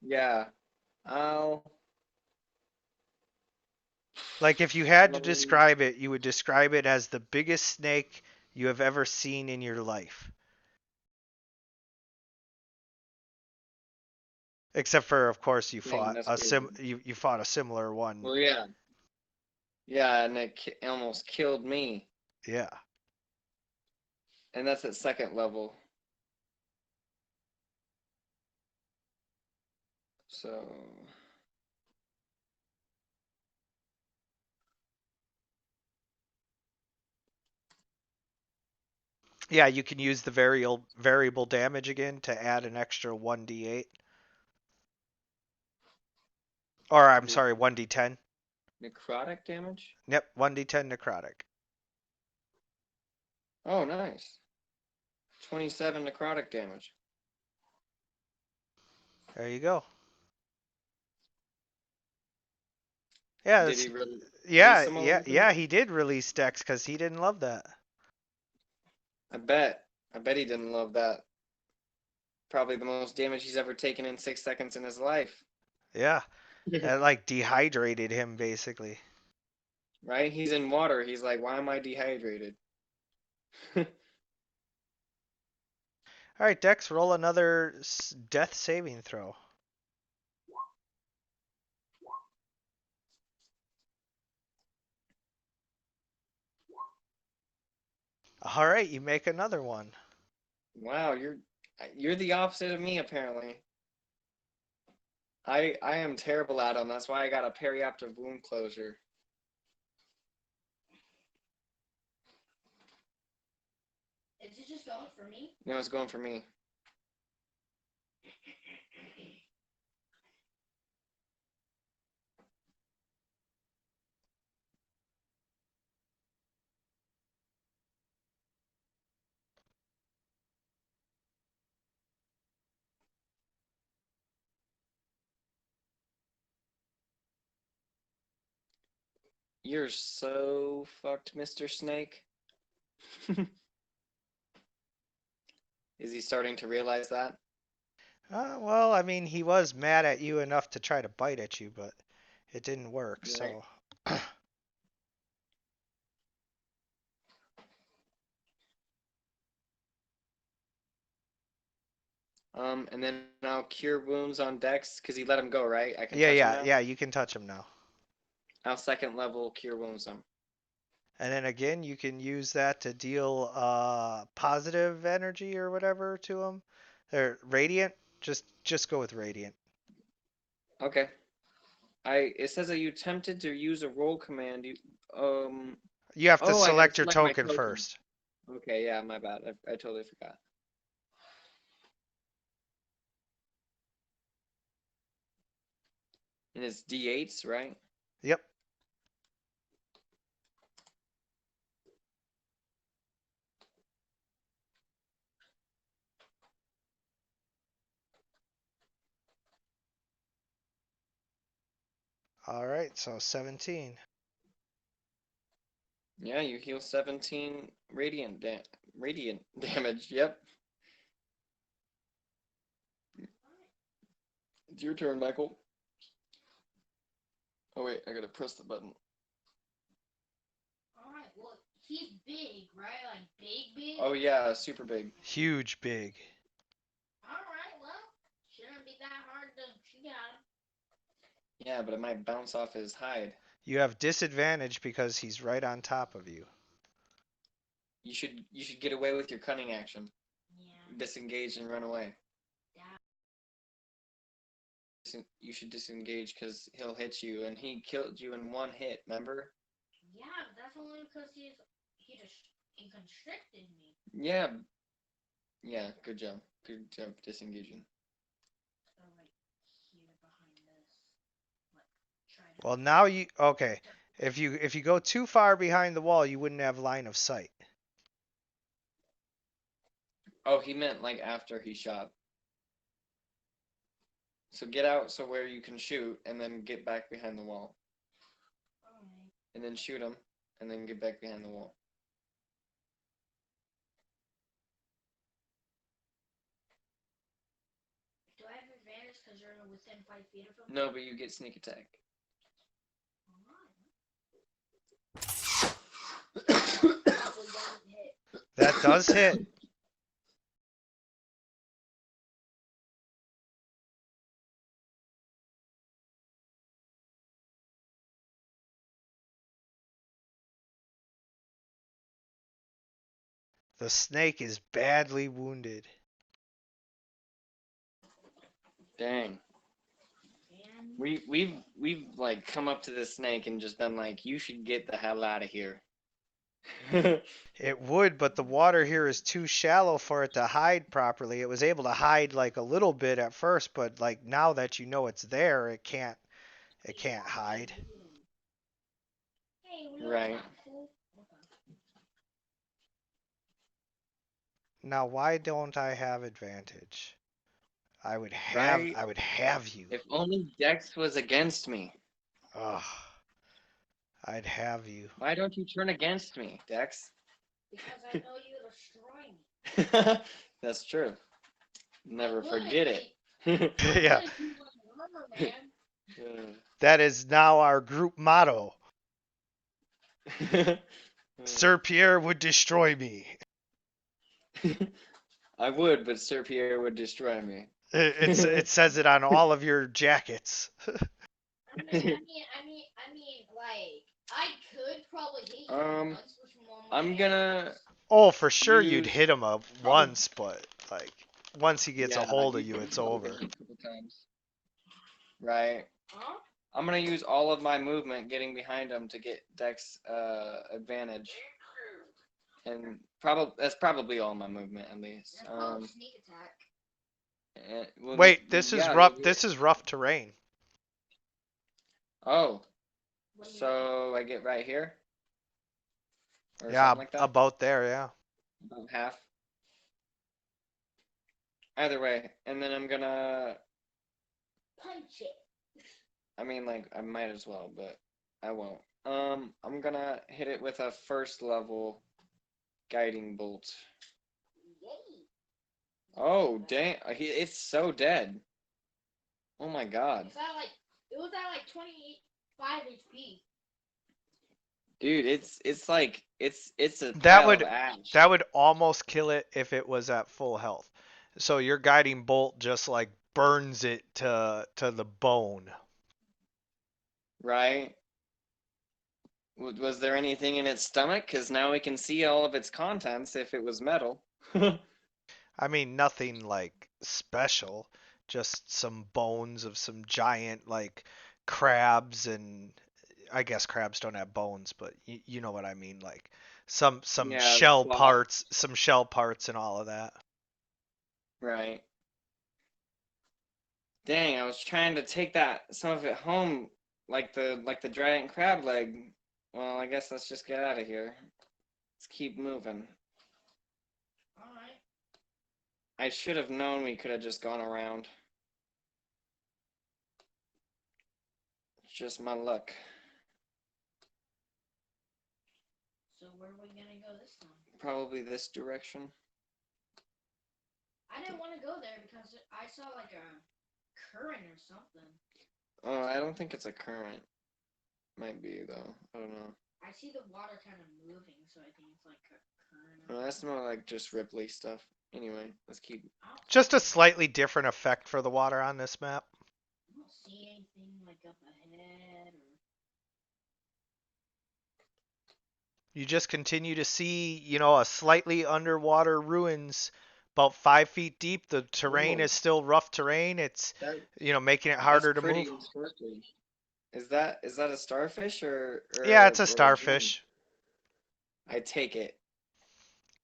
Yeah, I'll. Like if you had to Um, describe it, you would describe it as the biggest snake you have ever seen in your life. Except for, of course, Dang, that's crazy. you fought a similar one. Well, yeah, yeah, and it almost killed me, Yeah. and that's at second level. So, Yeah, you can use the variable damage again to add an extra 1d8. Or I'm ne- sorry, 1d10. necrotic damage. Yep, 1d10 necrotic. Oh, nice. 27 necrotic damage. There you go. Yeah, Did he release him a little bit? yeah, he did release Dex because he didn't love that. I bet. I bet he didn't love that. Probably the most damage he's ever taken in 6 seconds in his life. Yeah, that like dehydrated him basically. Right? He's in water. He's like, why am I dehydrated? All right, Dex, roll another death saving throw. All right, you make another one. Wow, you're the opposite of me apparently. I am terrible at them. That's why I got a perioperative wound closure. Is it just going for me? No, it's going for me. You're so fucked, Mr. Snake. Is he starting to realize that? Well, I mean, he was mad at you enough to try to bite at you, but it didn't work. Right. So, And then I'll cure wounds on Dex because he let him go, right? I can yeah, touch him yeah, now. yeah. You can touch him now. I'll second level cure wounds him. And then again, you can use that to deal positive energy or whatever to him. Or radiant. Just go with radiant. Okay. It says that you attempted to use a roll command. You have to Oh, I gotta select your select my token token. first. Okay, yeah, my bad. I totally forgot. And it's D8s, right? Yep. All right, so 17. Yeah, you heal 17 radiant damage. Yep. It's your turn, Michael. Oh wait, I gotta press the button. Alright, well, he's big, right? Like, big? Oh yeah, super big. Huge, big. Alright, well, shouldn't be that hard to shoot at him. Yeah, but it might bounce off his hide. You have disadvantage because he's right on top of you. You should get away with your cunning action. Yeah. Disengage and run away. Yeah. You should disengage because he'll hit you, and he killed you in one hit. Remember? Yeah, but that's only because he constricted me. Yeah. Yeah. Good job. Good job disengaging. So like here behind this, like try to. Well, now you okay. If you go too far behind the wall, you wouldn't have line of sight. Oh, he meant like after he shot. So get out so where you can shoot, and then get back behind the wall, Alright. and then shoot him, and then get back behind the wall. Do I have advantage because you're within 5 feet of him? No, but you get sneak attack. Alright. Probably doesn't hit. That does hit. The snake is badly wounded. Dang. And We've like come up to this snake and just been like, you should get the hell out of here. It would, but the water here is too shallow for it to hide properly. It was able to hide like a little bit at first, but like now that you know it's there, it can't hide. hey, Right. Now why don't I have advantage? I would Right. have you. If only Dex was against me. Ugh. I'd have you. Why don't you turn against me, Dex? Because I know you destroy me. That's true. Never I would, forget like, it. Yeah. I would if you wasn't armor, man. That is now our group motto. Sir Pierre would destroy me. I would, but Sir Pierre would destroy me. It says it on all of your jackets. I mean, like, I could probably hit you once with one more I'm arrow. gonna. Oh, for sure you'd use hit him up probably once, but like once he gets a hold of you, it's over. a couple times. Right. Huh? I'm gonna use all of my movement getting behind him to get Dex advantage, and that's probably all my movement at least. That's called sneak attack. Well, Wait, this is yeah, rough. This is rough terrain. Oh, What do you mean? so I get right here, or Yeah, something like that. about there. Yeah. About half. Either way, and then I'm gonna. Punch it. I mean, like I might as well, but I won't. I'm gonna hit it with a first level guiding bolt. Yay. Oh, dang! It's so dead. Oh my god. It was at like 25 HP. Dude, it's like it's a That pile would of ash. that would almost kill it if it was at full health. So your guiding bolt just like burns it to the bone. Right? Was there anything in its stomach? Because now we can see all of its contents if it was metal. I mean, nothing like special, just some bones of some giant like crabs, and I guess crabs don't have bones, but you know what I mean, like some Yeah, shell claw. parts, some shell parts and all of that. Right. Dang, I was trying to take some of it home, like the giant crab leg. Well, I guess let's just get out of here. Let's keep moving. Alright. I should have known we could have just gone around. It's just my luck. So where are we gonna go this time? Probably this direction. I didn't want to go there because I saw like a current or something. Oh, I don't think it's a current. Might be though. I don't know. I see the water kind of moving, so I think it's like a current. Well, that's more like just Ripley stuff. Anyway, let's keep. Just a slightly different effect for the water on this map. I don't see anything like up ahead or. You just continue to see, a slightly underwater ruins about 5 feet deep. The terrain Whoa, is still rough terrain. It's, that making it that's harder to pretty move. interesting. Is that a starfish or Yeah, it's a or a gem? starfish. I take it.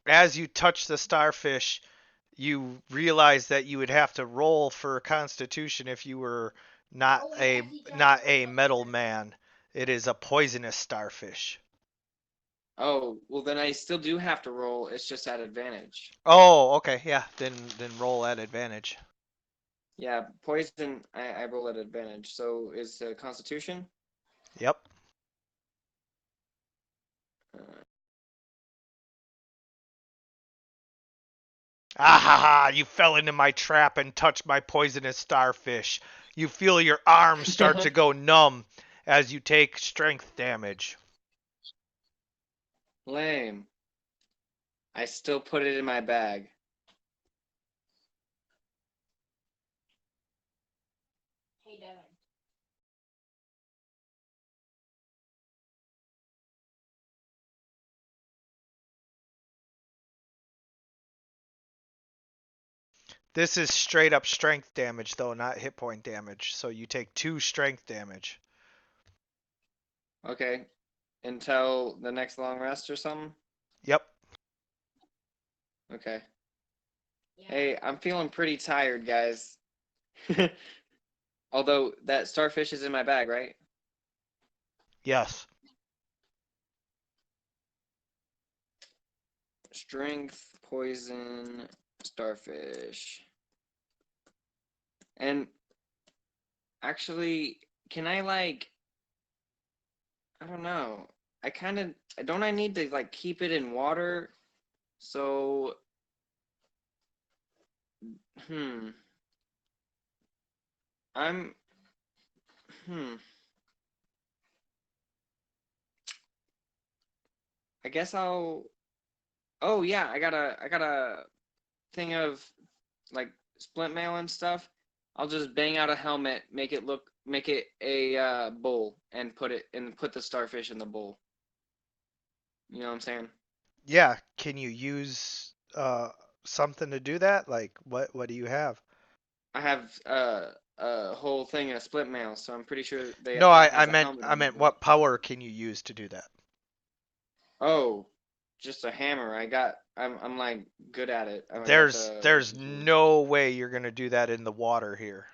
As you touch the starfish, you realize that you would have to roll for Constitution if you were not Oh, a yeah, he dropped not one a up metal there. man. It is a poisonous starfish. Oh, well then I still do have to roll. It's just at advantage. Oh, okay, yeah. Then roll at advantage. Yeah, poison. I roll at advantage. So is Constitution. Yep. Uh, Ah ha ha! You fell into my trap and touched my poisonous starfish. You feel your arms start to go numb as you take strength damage. Lame. I still put it in my bag. Hey, Devin. This is straight up strength damage, though, not hit point damage. So you take 2 strength damage. Okay. Until the next long rest or something? Yep. Okay. Yeah. Hey, I'm feeling pretty tired, guys. Although that starfish is in my bag, right? Yes. Strength, poison, starfish. And actually, can I I don't know. Don't I need to keep it in water? So, hmm. I'm, hmm. I guess oh yeah, I got a thing of splint mail and stuff. I'll just bang out a helmet, make it a bowl, and put the starfish in the bowl. You know what I'm saying? Yeah, can you use something to do that? Like what do you have? I have a whole thing of split mail, so I'm pretty sure No, that I has a meant helmet I on it, meant right? what power can you use to do that? Oh, just a hammer. I'm like good at it. I got There's the there's no way you're gonna do that in the water here.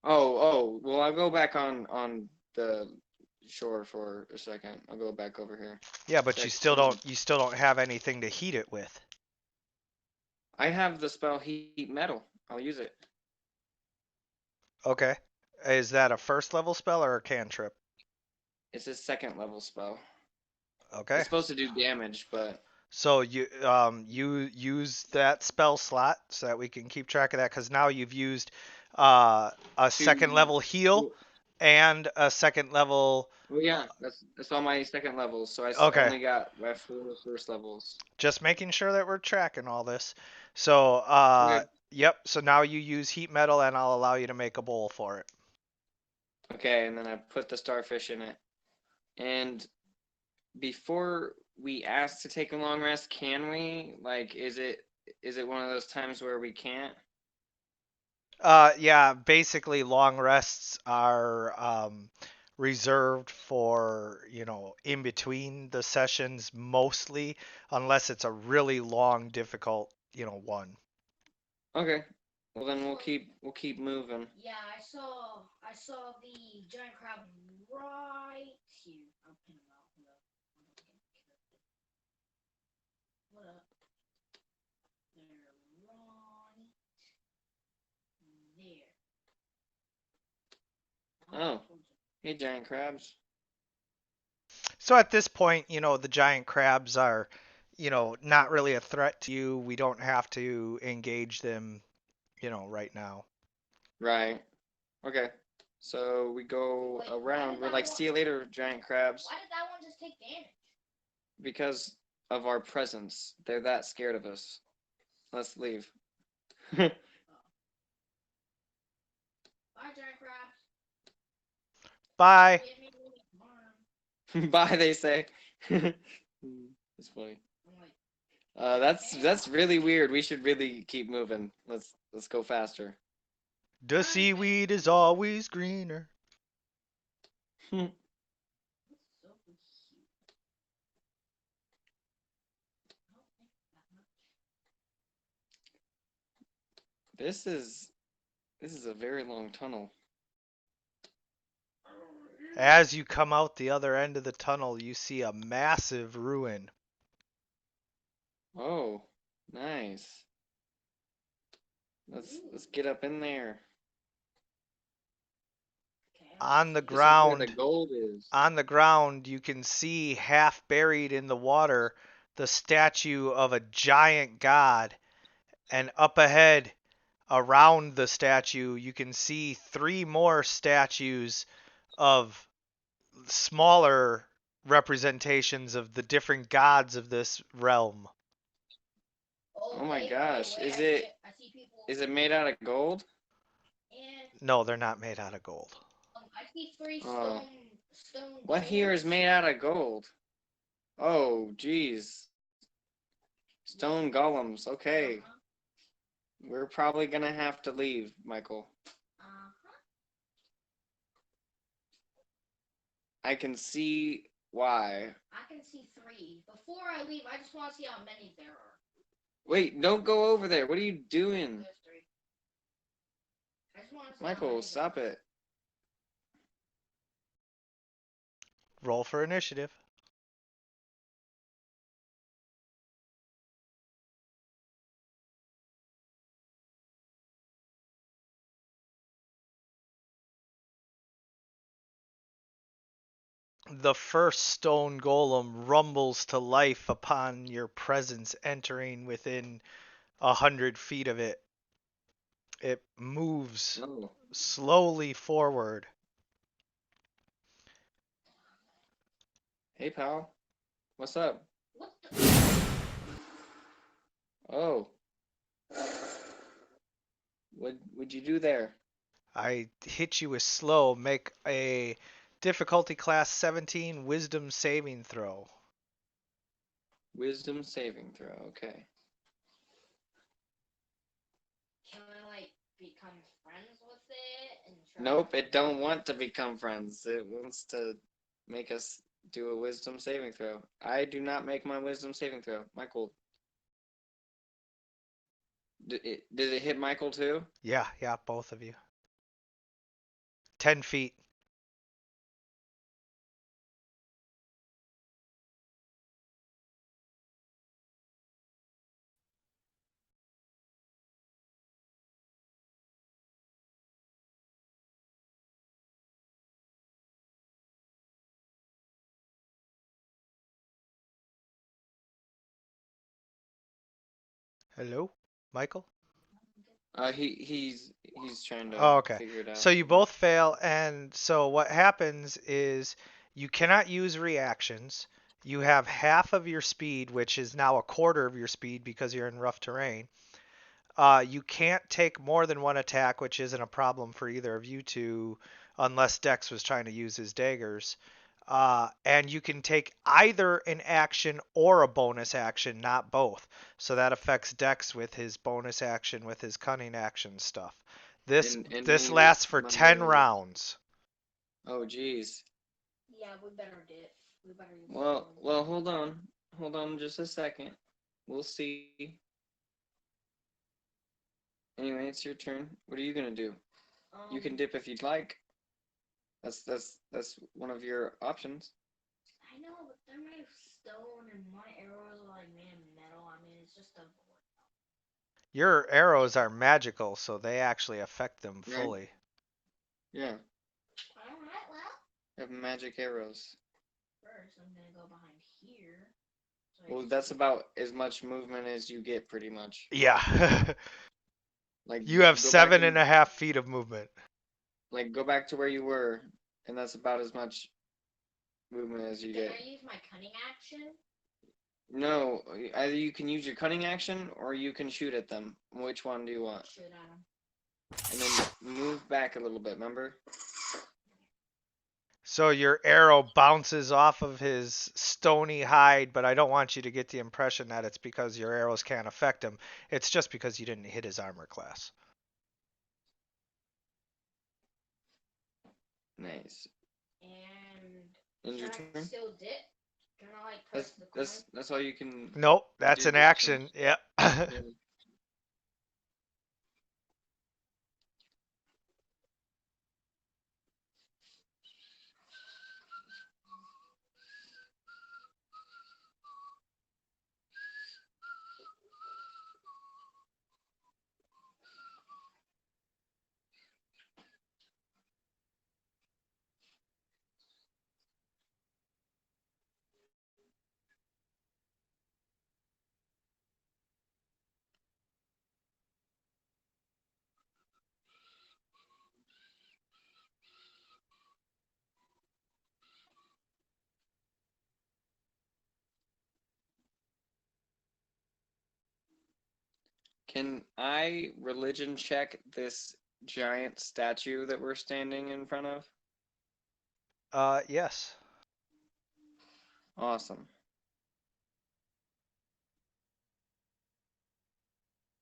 oh, well, I'll go back on the shore for a second. I'll go back over here. Yeah, but Check. you still don't have anything to heat it with. I have the spell heat metal. I'll use it. Okay. Is that a first level spell or a cantrip? It's a second level spell. Okay. It's supposed to do damage, but So you use that spell slot so that we can keep track of that because now you've used a second two. level heal and a second level. Well, yeah, that's all my second levels. So Okay, only got my 4 first levels. just making sure that we're tracking all this. So Okay. yep. So now you use heat metal and I'll allow you to make a bowl for it. Okay, and then I put the starfish in it. And before we ask to take a long rest, can we? Like, is it one of those times where we can't? Yeah, basically long rests are reserved for, in between the sessions mostly, unless it's a really long, difficult, one. Okay. Well, then we'll keep moving. Yeah, I saw the giant crab right here. I'll pin him out. What up? They're right there. Oh, hey, giant crabs. So at this point, the giant crabs are, not really a threat to you. We don't have to engage them, right now. Right. Okay. So we go Wait, around. We're like, see you later, giant crabs. Why did that one just take damage? Because of our presence. They're that scared of us. Let's leave. Bye, giant crabs. Bye. Give me tomorrow. Bye, they say. It's funny. I'm like, That's really weird. We should really keep moving. Let's go faster. The seaweed is always greener. so cute. I don't think that much. This is a very long tunnel. As you come out the other end of the tunnel, you see a massive ruin. Oh, nice. Let's get up in there. Okay, On the This is where the ground, gold is. you can see half buried in the water the statue of a giant god, and up ahead around the statue you can see three more statues of smaller representations of the different gods of this realm. Oh my wait, gosh. wait, I see people. Is it made out of gold? And No, they're not made out of gold. I see three Oh. stone. What here is made out of gold? Oh, geez. Stone golems. Okay. Uh-huh. We're probably gonna have to leave, Michael. Uh-huh. I can see why. I can see three. Before I leave, I just want to see how many there are. Wait, don't go over there. What are you doing? There's three. I just want to see how Michael, many stop there are. it. Roll for initiative. The first stone golem rumbles to life upon your presence entering within 100 feet of it. It moves No. slowly forward. Hey, pal. What's up? What the? Oh. What would you do there? I hit you with slow. Make a difficulty class 17 wisdom saving throw. Wisdom saving throw. Okay. Can I like become friends with it and try? Nope, it don't want to become friends. It wants to make us do a wisdom saving throw. I do not make my wisdom saving throw. Michael. Did it hit Michael too? Yeah, both of you. 10 feet. Hello, Michael? He's trying Oh, to okay. figure it out. So you both fail, and so what happens is you cannot use reactions. You have half of your speed, which is now a quarter of your speed because you're in rough terrain. You can't take more than one attack, which isn't a problem for either of you two, unless Dex was trying to use his daggers. And you can take either an action or a bonus action, not both. So that affects Dex with his bonus action, with his cunning action stuff. This And this me lasts with for my 10 melee. rounds. Oh geez. Yeah, we better dip. We better. Well, hold on. Hold on just a second. We'll see. Anyway, it's your turn. What are you gonna do? You can dip if you'd like. That's one of your options. I know, but they're made of stone, and my arrows are like made of metal. I mean, it's just a. Your arrows are magical, so they actually affect them Right? fully. Yeah. Alright, well. You have magic arrows. First, I'm gonna go behind here. So Well, that's about as much movement as you get, pretty much. Yeah. Like You have go back 7.5 feet of movement. like go back to where you were, and that's about as much movement as you Can get. I use my cunning action? No, either you can use your cunning action or you can shoot at them. Which one do you want? Shoot at him. And then move back a little bit, remember? So your arrow bounces off of his stony hide, but I don't want you to get the impression that it's because your arrows can't affect him. It's just because you didn't hit his armor class. Nice. And End your should I turn. still dip? Can I like press the coin? That's all you can Nope, that's do an this action. turn. Yep. Yeah. Can I religion check this giant statue that we're standing in front of? Yes. Awesome.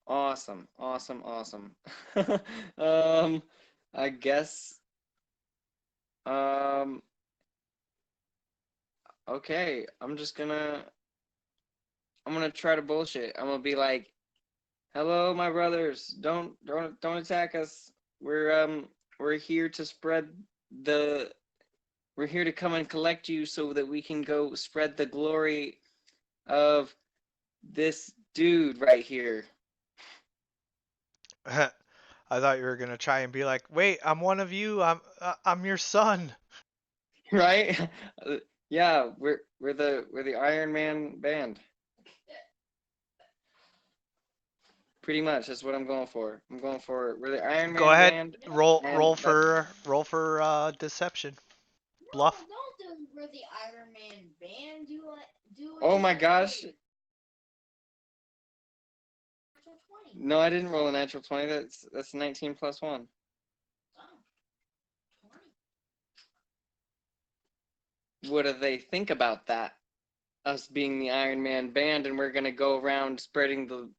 Awesome. Awesome. Awesome. I guess. Um, okay. I'm gonna try to bullshit. I'm gonna be like, "Hello, my brothers. Don't attack us. We're here to spread the we're here to come and collect you so that we can go spread the glory of this dude right here." I thought you were gonna try and be like, "Wait, I'm one of you. I'm your son." Right? Yeah, we're the Iron Man band. Pretty much, that's what I'm going for. We're the Iron Go Man ahead. band, Roll and roll for roll for deception. Bluff. No, don't do we're the Iron Man band. Do it. oh my gosh, Natural 20. no, I didn't roll a natural 20. That's 19 plus one. Oh, 20. What do they think about that? us being the Iron Man band, and we're gonna go around spreading the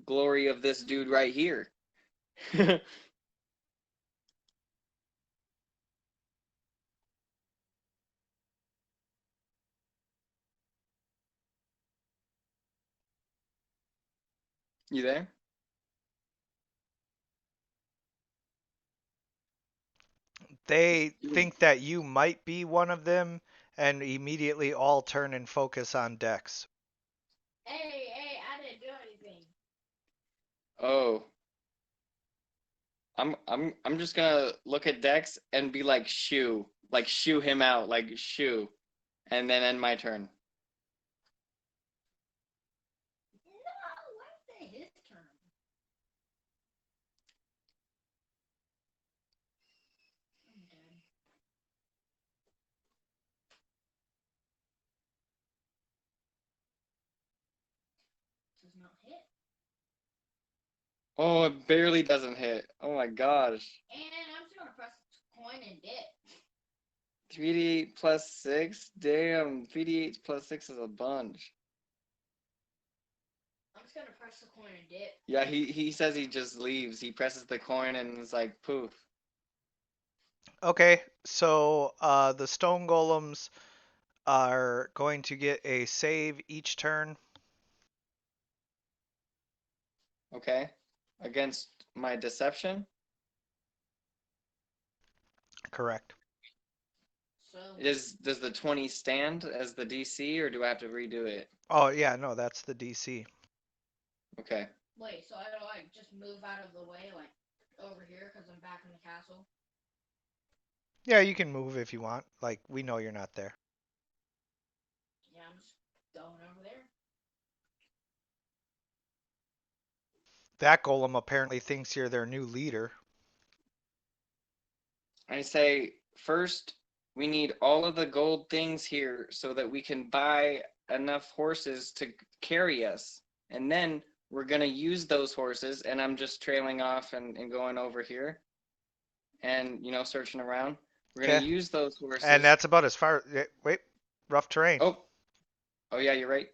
glory of this dude right here. You there? They think that you might be one of them and immediately all turn and focus on Dex. Hey, I didn't do anything. Oh. I'm just gonna look at Dex and be like shoo him out, like shoo, and then end my turn. No, why is it his turn? I'm dead. Does not hit. Oh, it barely doesn't hit. Oh my gosh. And I'm just gonna press coin and dip. 3d8 plus 6? Damn, 3d8 plus 6 is a bunch. I'm just gonna press the coin and dip. Yeah, he says he just leaves. He presses the coin and it's like poof. Okay, so the stone golems are going to get a save each turn. Okay. Against my deception? Correct. So Does the 20 stand as the DC or do I have to redo it? Oh, yeah, no, that's the DC. Okay. wait, so I don't like just move out of the way, like over here, because I'm back in the castle. Yeah, you can move if you want. Like, we know you're not there. Yeah, I'm just going over there. That golem apparently thinks you're their new leader. I say, first, we need all of the gold things here so that we can buy enough horses to carry us. And then we're going to use those horses, and I'm just trailing off and going over here and, searching around. We're going Okay. to use those And horses. that's about as far. Wait, rough terrain. Oh, yeah, you're right.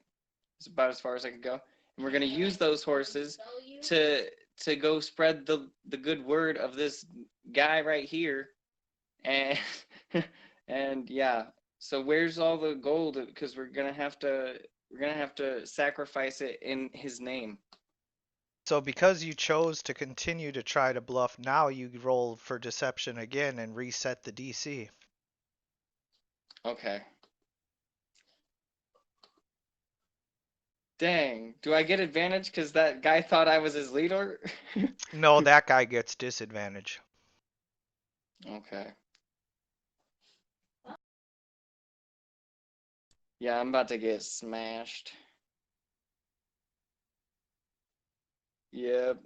It's about as far as I could go. And we're going to use those horses to go spread the good word of this guy right here. And and yeah, so where's all the gold? Because we're gonna have to sacrifice it in his name. So because you chose to continue to try to bluff, now you roll for deception again and reset the DC. Okay. Dang, do I get advantage because that guy thought I was his leader? No, that guy gets disadvantage. Okay. Yeah, I'm about to get smashed. Yep.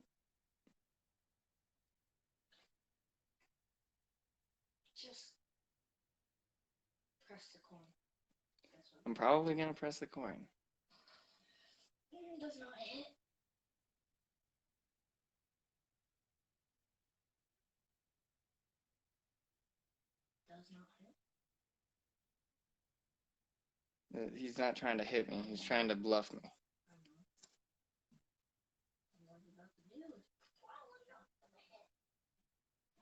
Just press the coin. That's what I'm probably gonna press the coin. does not hit. Does not hit. He's not trying to hit me. He's trying to bluff me. I know. And what you're about to do is probably not gonna hit.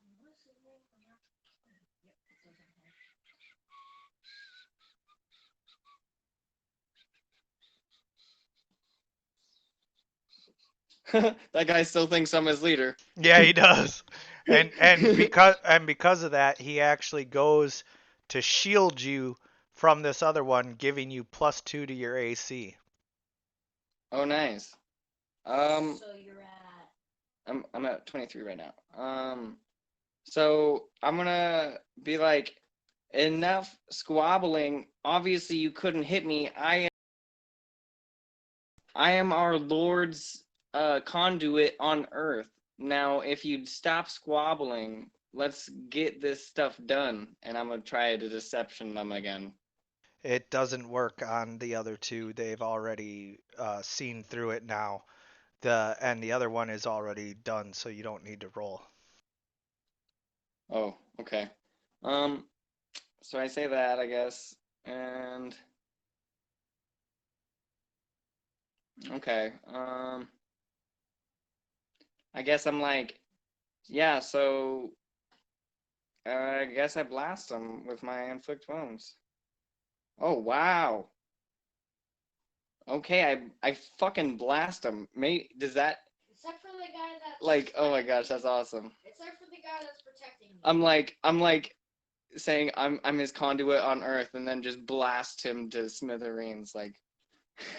Unless it rolls a natural 20. Yep, it doesn't hit. That guy still thinks I'm his leader. Yeah, he does. And because of that, he actually goes to shield you from this other one, giving you +2 to your AC. Oh, nice. So you're at. I'm at 23 right now. So I'm gonna be like, enough squabbling. Obviously, you couldn't hit me. I am our Lord's conduit on Earth. Now, if you'd stop squabbling, let's get this stuff done. And I'm gonna try to deception them again. It doesn't work on the other two. They've already seen through it now. The other one is already done, so you don't need to roll. Oh, okay. So I say that, I guess, and Okay. I guess I'm like, yeah, so I guess I blast him with my inflict wounds. Oh wow. Okay, I fucking blast him. Does that Except for the guy that's like, oh my gosh, that's awesome. Except for the guy that's protecting me. I'm like saying I'm his conduit on Earth and then just blast him to smithereens like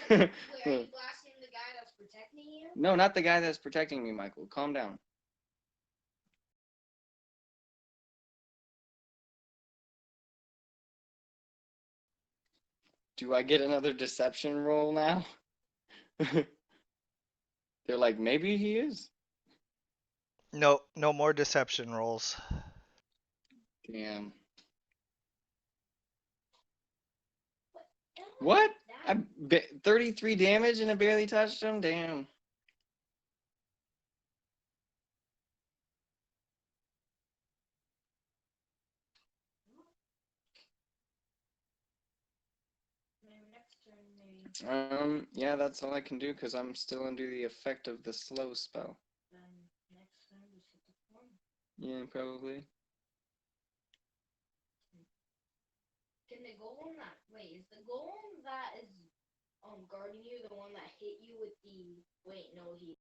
Wait, are you blasting the guy that's protecting you? No, not the guy that's protecting me, Michael. Calm down. Do I get another deception roll now? They're like, maybe he is. No, no more deception rolls. Damn. What? 33 damage and I barely touched him? Damn. Maybe next turn, maybe. Yeah, that's all I can do because I'm still under the effect of the slow spell. Then next turn, just hit the form. Yeah, probably. Can the golem that wait, is the golem that is guarding you the one that hit you with the wait, no he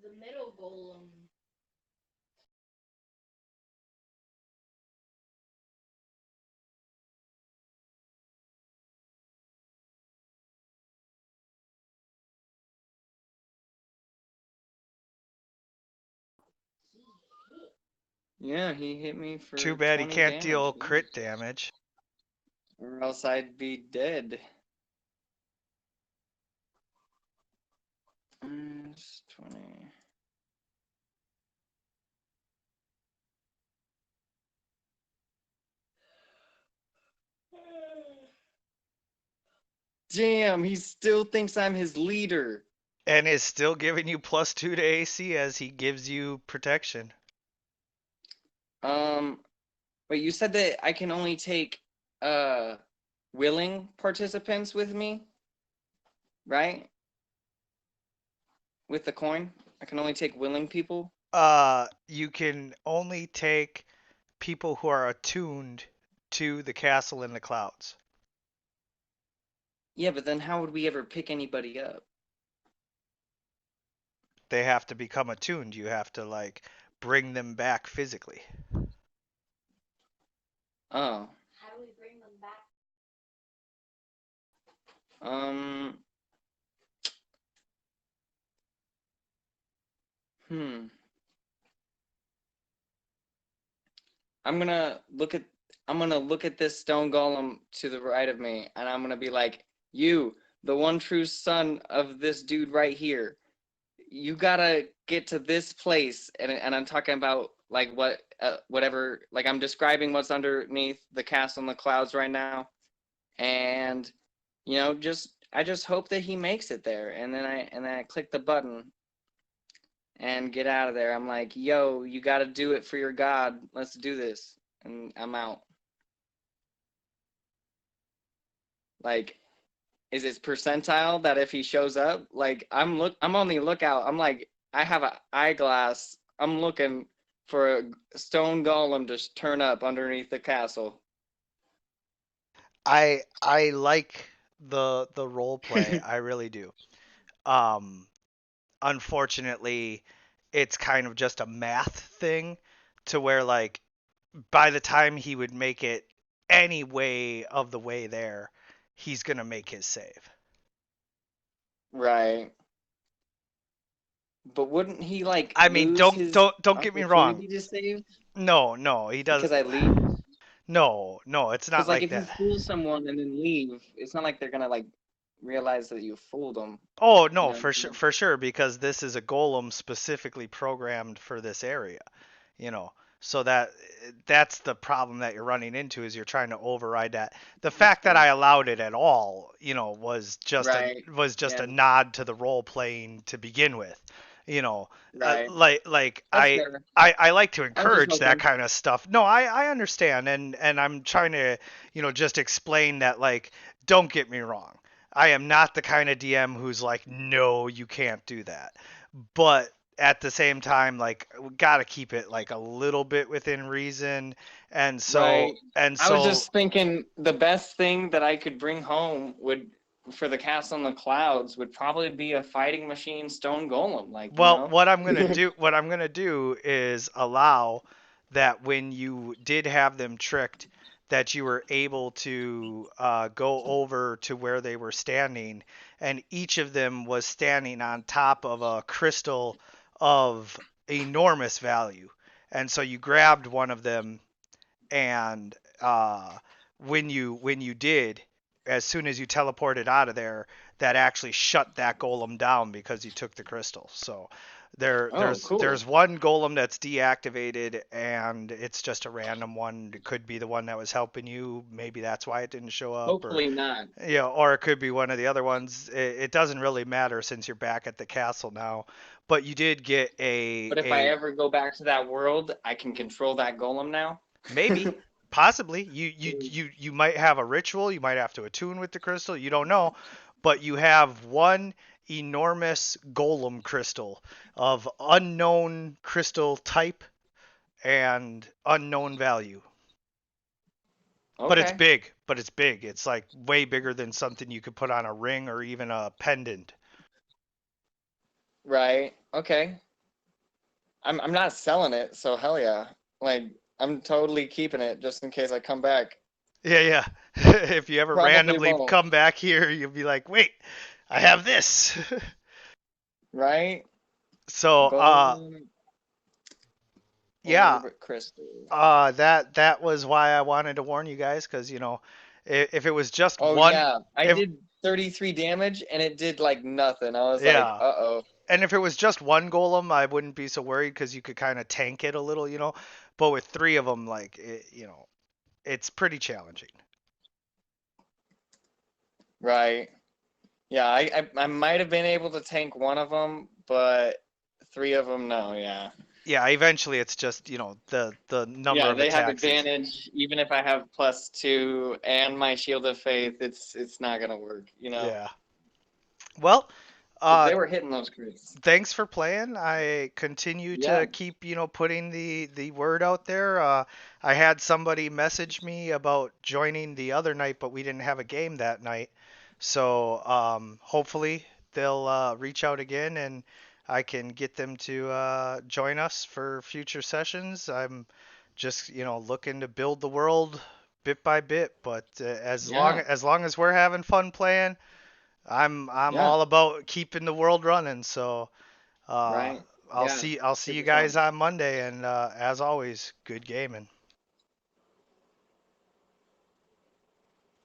the middle golem he hit. Yeah, he hit me for Too bad he 20 can't deal damage. crit damage. Or else I'd be dead. 20. Damn, he still thinks I'm his leader. And is still giving you +2 to AC as he gives you protection. Wait, you said that I can only take willing participants with me, right? With the coin? I can only take willing people? You can only take people who are attuned to the castle in the clouds. Yeah, but then how would we ever pick anybody up? They have to become attuned. You have to like bring them back physically. Oh. How do we bring them back? Hmm. I'm gonna look at this stone golem to the right of me, and I'm gonna be like, you, the one true son of this dude right here, you gotta get to this place, and I'm talking about like whatever, like I'm describing what's underneath the castle in the clouds right now, and I just hope that he makes it there, and then I click the button and get out of there. I'm like, yo, you got to do it for your God. Let's do this. And I'm out. Like, is it percentile that if he shows up, like I'm on the lookout. I'm like, I have an eyeglass. I'm looking for a stone golem to turn up underneath the castle. I like the role play. I really do. Um, Unfortunately, it's kind of just a math thing to where like by the time he would make it any way of the way there, he's gonna make his save. Right. But wouldn't he like I mean, lose his don't get me wrong. opportunity to save No, he does. because I leave? No, it's Because not like like if you that. fool someone and then leave, it's not like they're gonna like realize that you fooled them. Oh no, You know? for sure, because this is a golem specifically programmed for this area, So that's the problem that you're running into is you're trying to override that. The fact that I allowed it at all, was just Right. was just Yeah. a nod to the role playing to begin with. You know, Right. like That's fair. I like to I was just encourage that hoping. kind of stuff. No, I understand, and I'm trying to, just explain that, like, don't get me wrong. I am not the kind of DM who's like, no, you can't do that. But at the same time, like, we got to keep it like a little bit within reason. And Right. so and I was so just thinking the best thing that I could bring home would for the Castle in the Clouds would probably be a fighting machine stone golem, like, you Well, know? what I'm gonna do is allow that when you did have them tricked, that you were able to go over to where they were standing, and each of them was standing on top of a crystal of enormous value. And so you grabbed one of them, and when you did, as soon as you teleported out of there, that actually shut that golem down because you took the crystal. So there Oh, there's cool. there's one golem that's deactivated, and it's just a random one. It could be the one that was helping you. Maybe that's why it didn't show up, or Hopefully not. or it could be one of the other ones. It doesn't really matter since you're back at the castle now. But you did get But if I a ever go back to that world, I can control that golem now. maybe, possibly. You might have a ritual. You might have to attune with the crystal. You don't know, but you have one enormous golem crystal of unknown crystal type and unknown value. But it's Okay. big. But it's big. It's like way bigger than something you could put on a ring or even a pendant. Right. Okay. I'm not selling it, so hell yeah. Like I'm totally keeping it just in case I come back. Yeah, yeah. If you ever Probably randomly won't. come back here, you'll be like, wait, I have this. Right? So, Golem yeah, orb crystal. that was why I wanted to warn you guys, because if it was just Oh one, yeah, I if did 33 damage and it did like nothing. I was like, yeah, uh-oh. and if it was just one golem, I wouldn't be so worried because you could kind of tank it a little. But with three of them, like it's pretty challenging. Right. Yeah, I might have been able to tank one of them, but three of them, no, yeah. Yeah, eventually it's just the number Yeah, of they have attacks is advantage even if I have +2 and my Shield of Faith, it's not gonna work, you know. yeah. Well, Because uh, they were hitting those crits. thanks for playing. I continue Yeah. to keep, putting the word out there. I had somebody message me about joining the other night, but we didn't have a game that night. So hopefully they'll reach out again, and I can get them to join us for future sessions. I'm just, looking to build the world bit by bit, but Yeah. as long as we're having fun playing, I'm Yeah. all about keeping the world running. So uh, Right. I'll Yeah. see you Super guys fun. on Monday, and as always, good gaming.